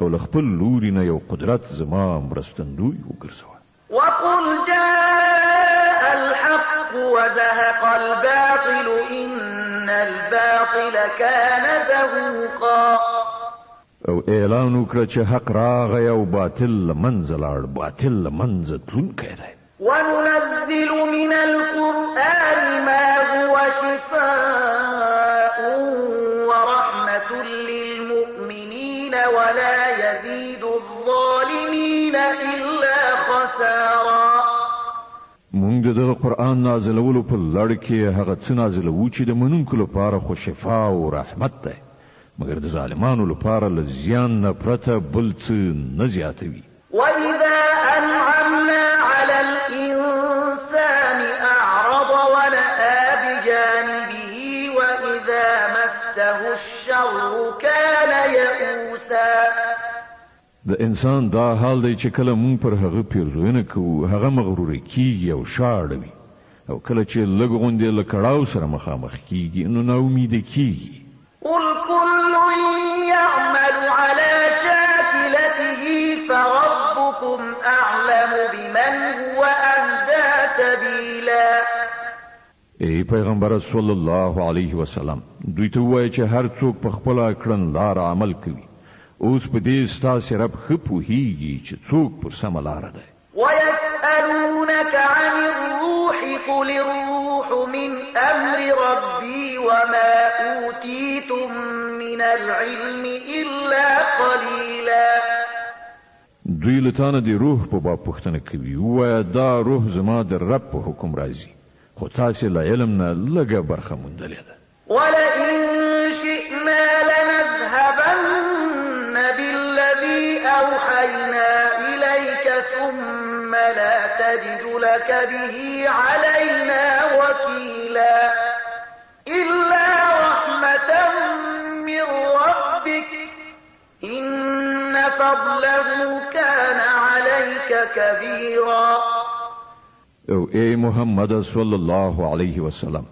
او له خپل لوري نه یو قدرت زما مرستندوی وګرځوه. وقل جاء الحق وزهق الباطل إن الباطل كان زهوقا. او اعلان وکړه چې حق راغی او باطل له منځه لاړ، باطل له منځه تلونکی دی. وننزل من القرآن ما هو شفاء ورحمة للمؤمنين ولا يزيد الظالمين إلا خسارا. مونږ دغه قرآن نازلولو په لړ کې هغه څه نازلوو چې د منونکو لپاره خو شفا او رحمت دی، مګر د ظالمانو لپاره له زیان نه پرته بل څه نه زیاتوي. وإذا أنعمنا على الإنسان أعرض ونأى بجانبه وإذا مسه الشر كان يئوسا. د انسان دا حال دی چې کله مونږ پر هغه پیرزوینه کوو هغه مغرور کیږي او شاړوي، او کله چې لږ غوندې له کړاو سره مخامخ کیږي نو ناامیده کیږي. قل كل يعمل على شاكلته فربكم أعلم بمن هو أهدى سبيلا. ای پیغمبر صلی الله علیه وسلم دوی ته وایي چې هر څوک په خپله کړنلاره عمل کوي، اوس په دې ستاسې رب ښه پوهیږي چې څوک پر سمه لاره دی. ويسألونك عن الروح قل الروح من أمر ربي وما أوتيتم من العلم إلا قليلا. دوی له تانه د روح په باب پوښتنه کوي، ووایه دا روح زما د رب په حکم راځي، خو تاسې له علم نه لږه برخه موندلې ده. ولئن شئنا لنذهبن بالذي أوحينا إليك ثم لا تجد لك به علينا وكيلا. إلا رحمة من ربك إن فضله كان عليك كبيرا. او ای محمد صلی الله علیه وسلم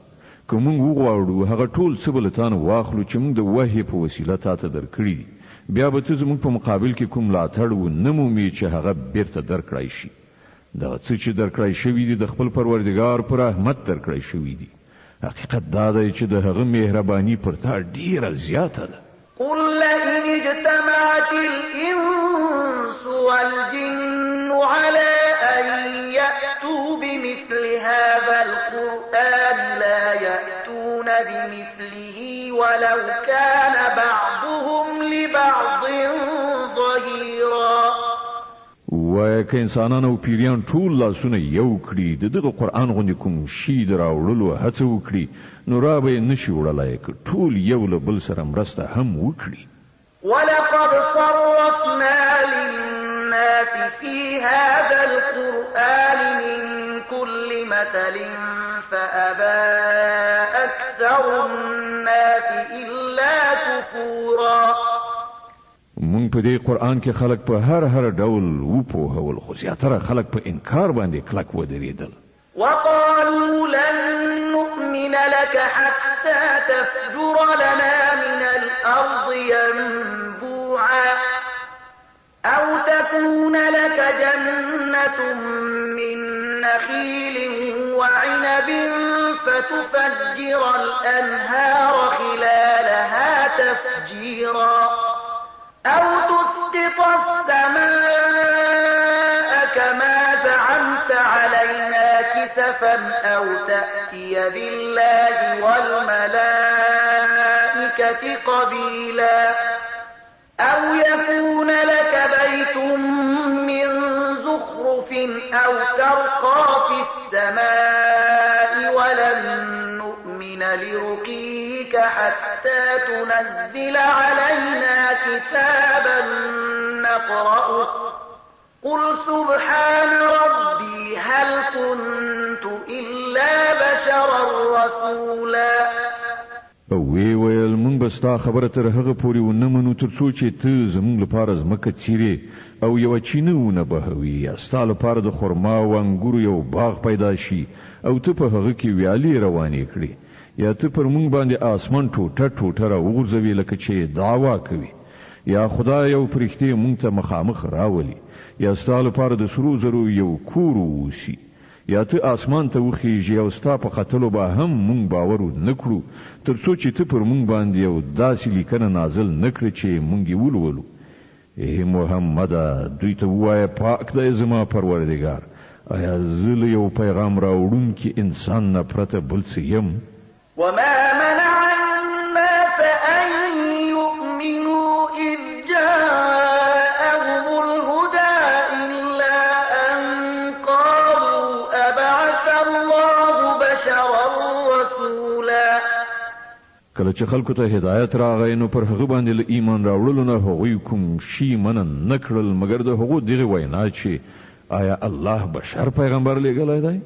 که مونږ وغواړو هغه ټول څه به له تانه واخلو چې مونږ د وحی په وسیله تاته درکړي دي، بیا به ته زموږ په مقابل کې کوم ملاتړ ونه مومې چې هغه بیرته درکړی شي. دغه څه چې درکړی شوي دي د خپل پروردګار پر رحمت درکړی شوي دي. حقیقت دا دی چې د هغه مهرباني پر تا ډیره زیاته ده. قل لئن اجتمعت الإنس والجن على أن يأتوا بمثل هذا القرآن لا يأتون بمثله ولو كان بعضهم لبعض ظهيرا. وایه که انسانان او پیریان ټول لاسونه یو کړي د دغه قرآن غوندې کوم شي د راوړلو هڅه وکړي نو را به یې نشي وړلی که ټول یو له بل سره مرسته هم وکړي. ولقد صرفنا للناس في هذا القرآن من كل مثل فأبى أكثر الناس إلا كفورا. مونږ په دې قرآن کې خلک په هر ډول وپوهول، خو زیاتره خلک په انکار باندې کلک ودرېدل. وقالوا لن نؤمن لك حتى تفجر لنا من الأرض ينبوعا أو تكون لك جنة من نخيل وعنب فتفجر الأنهار خلالها تفجيرا أو تسقط السماء كما زعمت علينا كسفا أو تأتي بالله والملائكة قبيلا أو يكون لك بيت من زخرف أو ترقى في السماء ولن نؤمن لرقيك حتى تنزل علينا كتابا نقرأه قل سبحان ربي هل كنت إلا بشرا رسولا او وی ویل مونږ به ستا خبره تر هغه پورې ونه منو تر څو چې ته زمونږ لپاره ځمکه څیرې او یوه چینه ونه بهوي یا ستا لپاره د خرما او انګورو یو باغ پیدا شي او ته په هغه کې ویالې روانې کړي یا ته پر مونږ باندې آسمان ټوټه ټوټه راوغورځوي لکه چې دعوا کوي یا خدای یو پرښتې مونږ ته مخامخ راولي یا ستا لپاره د سرو زرو یو کور ووسي یا ته آسمان ته وخیږي او ستا په قتلو به هم مونږ باور نه کړو تر څو چې ته پر مونږ باندې یو داسې لیکنه نازل نه کړې چې مونږ یې ولولو. ای محمده دوی ته ووایه پاک دی زما پروردګار آیا زه له یو پیغام راوړونکي انسان نه پرته بل څه یم؟ وما منع الناس أن يؤمنوا إذ جاءهم الهدى إلا أن قالوا أبعث الله بشرا رسولا. کله چې خلکو ته هدایت راغی نو پر هغه باندې له ایمان راوړلو نه هغوی کوم شي منع نه کړل مګر د هغو دغه وینا چې آیا الله بشر پیغمبر لېږلی دی؟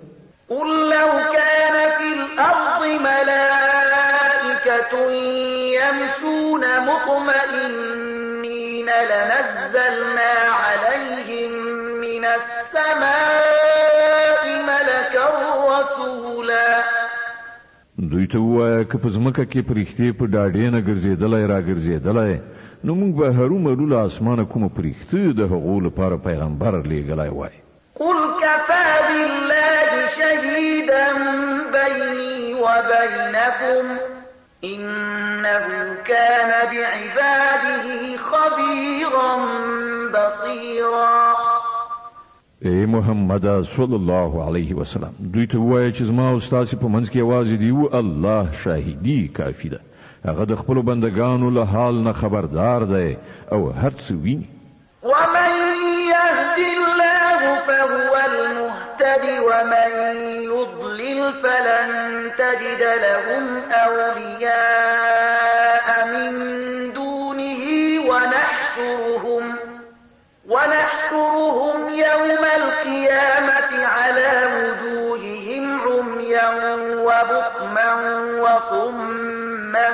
قل لو كان في الأرض ملائكة يمشون مطمئنين لنزلنا عليهم من السماء ملكا رسولا. دوی ته ووایه که په ځمکه کې پرښتې په ډاډې نه ګرځېدلی راګرځېدلی نو موږ به هرومرو له اسمانه کومه پرښته د هغو لپاره پیغمبر لېږلی وای. قل كفى بالله شهيدا بيني وبينكم إنه كان بعباده خبيرا بصيرا. ای محمد صلی الله علیه وسلم دوی ته ووایه چې زما او ستاسې په منځ کې یوازې دی و الله شاهدي کافي ده هغه د خپلو بندګانو له حال نه خبردار دی او هر څه ویني. ومن يهد الله فهو المهتد ومن يضلل فلن تجد لهم أولياء من دونه ونحشرهم يوم القيامة على وجوههم عميا وبكما وصما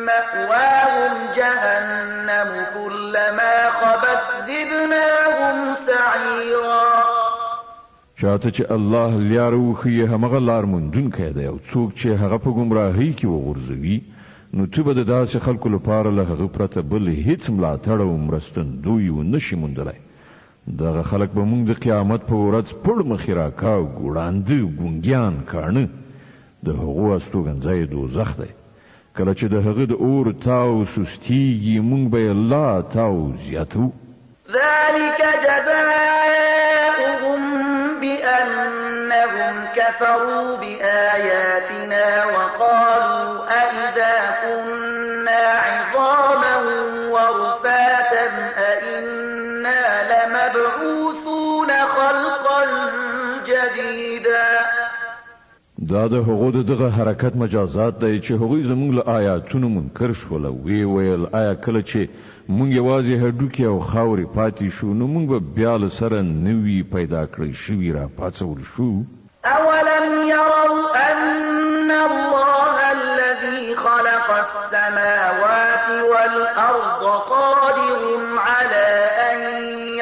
مأواهم جهنم كلما خبت زدناهم سعيرا. چاته چې الله لار وښیي همغه لار موندونکی دی او څوک چې هغه په ګمراهۍ کې وغورځوي نو ته به د داسې خلکو لپاره له هغه پرته بل هیڅ ملاتړ او مرستندوی ونشي موندلی. دغه خلک به موږ د قیامت په ورځ پړ مخې راکاو ګوړانده ګونګیان کاڼه د هغو استوګنځی دوزخ دی. کله چې د هغه د اور تاو سستیږي موږ به یې لا تاو زیاتو. ذلك جزاؤهم بأنهم كفروا بآياتنا وقالوا أئذا كنا عظاما ورفاتا أئنا لمبعوثون خلقا جديدا. دا د هغو دغه حرکت مجازات دی چې هغوی زموږ له آیاتونو منکر شول او وی ویل آیا کله چې مونږ یوازې هډوکې او خاورې پاتې شو نو مونږ به بیا له سره نوي پیدا کړی شوي را پاڅول شو. أولم يروا أن الله الذي خلق السماوات والأرض قادر على أن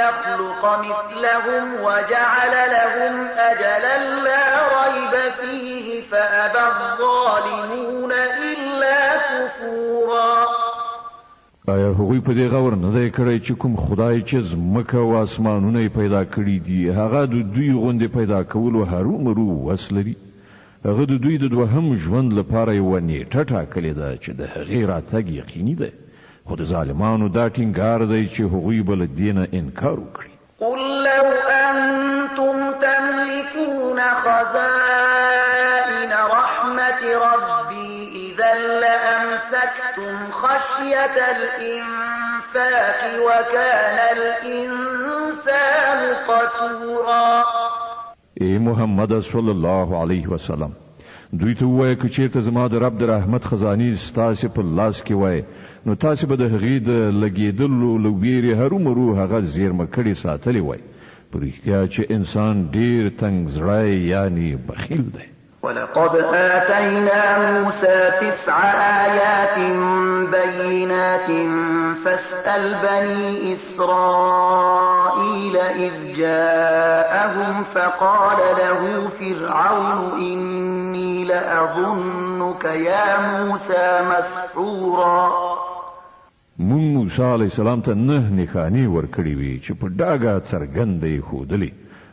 يخلق مثلهم وجعل لهم أجلا لا ريب فيه فأبى الظالمون إلا كفورا. آیا هغوی په دې غور نه دی کړی چې کوم خدای چې ځمکه او اسمانونه پیدا کړي دي هغه د دوی غوندې پیدا کولو هرومرو وس لري؟ هغه د دوی د دوهم ژوند لپاره یوه نیټه ټاکلې ده چې د هغې راتګ یقیني دی خو د ظالمانو دا ټینګار دی چې هغوی به له دې نه انکار وکړي. قل لو أنتم تملكون خزائن رحمة ربي إذا لأمسكتم خشية الإنفاق وكان الإنسان قتورا. ای محمد صلی الله علیه وسلم دوی ته ووایه که چیرته زما د رب د رحمت خزانې ستاسې په لاس کې وای نو تاسو به د هغې د لګېدلو له ویرې هرومرو هغه زیرمه کړې ساتلی وای. په رښتیا چې انسان ډېر تنګ زړی یعنې بخیل دی. ولقد آتينا موسى 9 آيات بينات فاسأل بني إسرائيل إذ جاءهم فقال له فرعون إني لأظنك يا موسى مسحورا. مون موسی علیه السلام ته 9 نښانې ورکړې وې چې په ډاګه څرګنده یې ښودلې.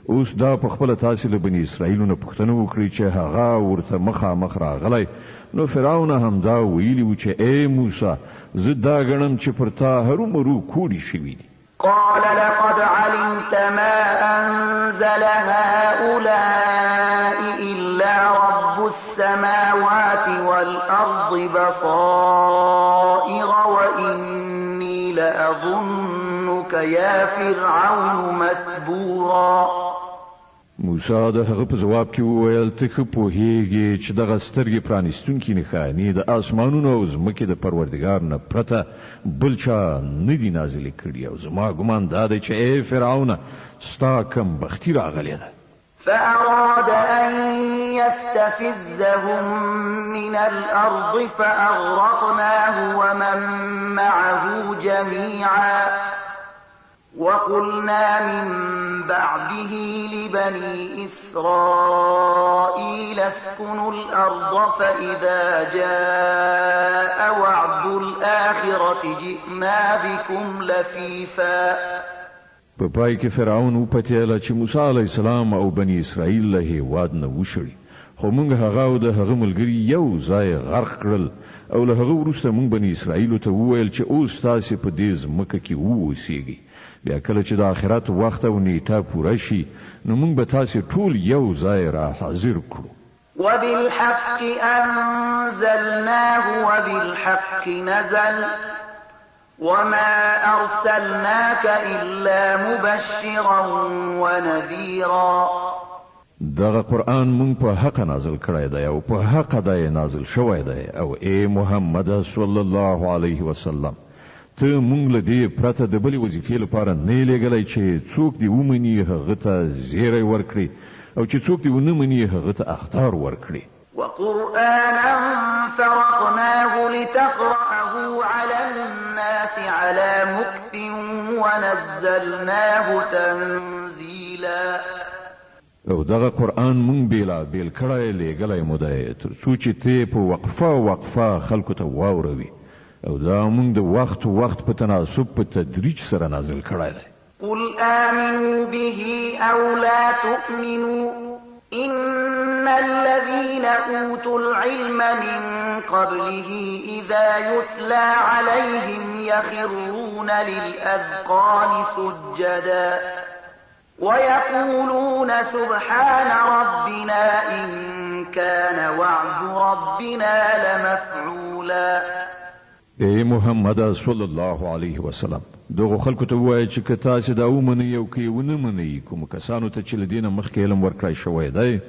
اوس دا په خپله تاسې له بني اسرائیلو نه پوښتنه وکړئ چې هغه ورته مخامخ راغلی. نو فرعون هم دا ویلي و چې ای موسی زه دا ګڼم چې پر تا هرومرو کوډې شوي دي. قال لقد علمت ما أنزل هؤلاء إلا رب السماوات والأرض بصائر وإني لأظنك يا فرعون متبورا. موسی د هغه په جواب کې وویل ته ښه پوهېږې چې دغه سترګې پرانیستونکي نښانې د اسمانونو او ځمکې د پروردګار نه پرته بل چا نه دي نازلې کړي او زما ګمان دا دی چې ای فرعونه ستا کم بختي راغلې ده. فأراد أن يستفزهم من الأرض فأغرقناه ومن معه جميعا وقلنا من بعده لبني إسرائيل اسكنوا الأرض فإذا جاء وعد الآخرة جئنا بكم لفيفا. په پای کې فرعون وپتېله چې موسی علیه السلام او بني اسرائیل له هېواد نه وشړي، خو موږ هغه او د هغه ملګري یو ځای غرق کړل او له هغه وروسته موږ بني اسرائیلو ته وویل چې اوس تاسې په دې ځمکه کې واوسېږئ. بیا کله چې د آخرت وخت او نیټه پوره شي نو موږ به تاسې ټول یو ځای را حاضر کړو. وبالحق أنزلناه وبالحق نزل وما أرسلناك إلا مبشرا ونذيرا. دغه قرآن مونږ په حق نازل کړی دی او په حق دی نازل شوی دی. او ای محمد صلی الله علیه وسلم ته مونږ له دې پرته د بلې وظیفې لپاره نه لېږلی چې څوک دې ومني هغه ته زیری ورکړي او چې څوک دې ونه مني هغه ته اخطار ورکړي. وقرآنا فرقناه لتقرأه على الناس على مكث ونزلناه تنزيلا. او دغه قرآن مونږ بیلا بیل کړی لېږلی مو دی تر څو چې ته په وقفه خلکو ته واوروي او دا مونږ د وخت په تناسب په تدریج سره نازل کړی دی. قل آمنوا به أو لا تؤمنوا إن الذين أوتوا العلم من قبله إذا يتلى عليهم يخرون للأذقان سجدا ويقولون سبحان ربنا إن كان وعد ربنا لمفعولا. ای محمد صلی الله علیه وسلم دغه خلکو ته وایي چې که تاسې دا ومنئ او که یې ونه منئ کومو کسانو ته چې له دې نه مخکې علم ورکړی شوی دی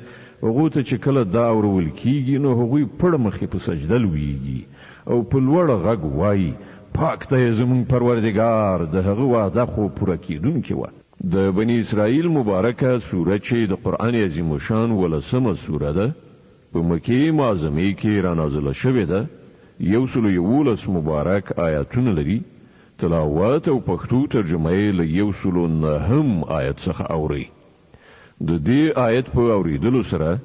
هغو ته چې کله دا اورول کیږي نو هغوی پړه مخې په سجده لویږي او په لوړه غږ وایي پاک دی زموږ پروردګار د هغه وعده خو پوره کیدونکې وه. د بني اسرائیل مبارکه سوره چې د قرآن عظیم الشان 11مه سوره ده په مکې معظمې کې رانازله شوې ده. 111 مبارک آیاتونه لري. تلاوت او پښتو ترجمه یې له 109 آیت څخه اوري. د دې آیت په اوریدلو سره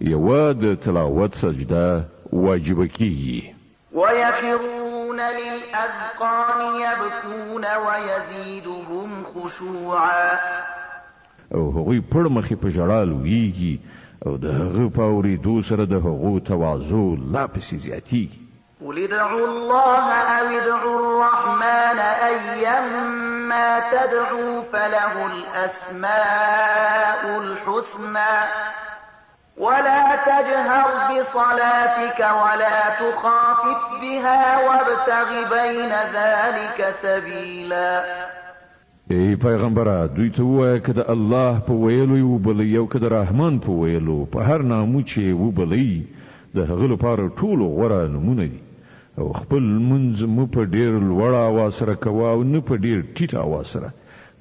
یوه د تلاوت سجده واجب کیږي. ويخرون للأذقان يبكون ويزيدهم خشوعا. او هغوی پړ مخې په ژړا لویږي او د هغه په اوریدو سره د هغو تواضع لا پسې زیاتیږي. قل ادعوا الله أو ادعوا الرحمن أيما تدعوا فله الأسماء الحسنى ولا تجهر بصلاتك ولا تخافت بها وابتغ بين ذلك سبيلا. ای پیغمبره دوی ته ووایه که د الله په ویلو یې وبلئ او که د رحمان په ویلو په هر نامو چې وبلئ د هغه لپاره ټولو غوره نومونه دي او خپل منځ مو په ډیر لوړ اواز سره کوه او نه په ډیر ټیټ اواز سره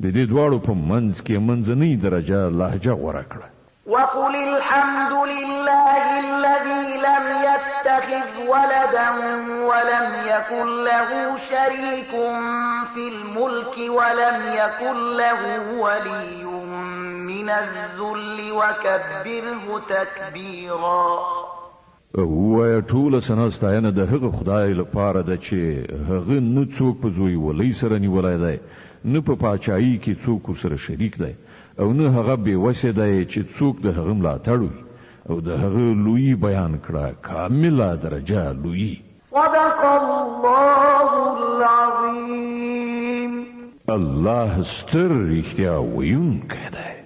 د دې دواړو په منځ کې منځنۍ درجه لهجه غوره کړه. وقل الحمد لله الذي لم يتخذ ولدا ولم يكن له شريك في الملك ولم يكن له ولي من الذل وكبره تكبيرا. وای ټول سناستاینه د هغه خدای لپاره ده چې هغه نه څوک په زوی ولې سره نیولای دی، نه په پاچاهي کې څوک سره شریک دی، او نه هغه بې وسه دی چې څوک د هغه ملاتړ وي، او د هغه لوی بیان کړه کامله درجه لوی. صدق الله العظیم. الله ستر رښتیا ویونکی دی.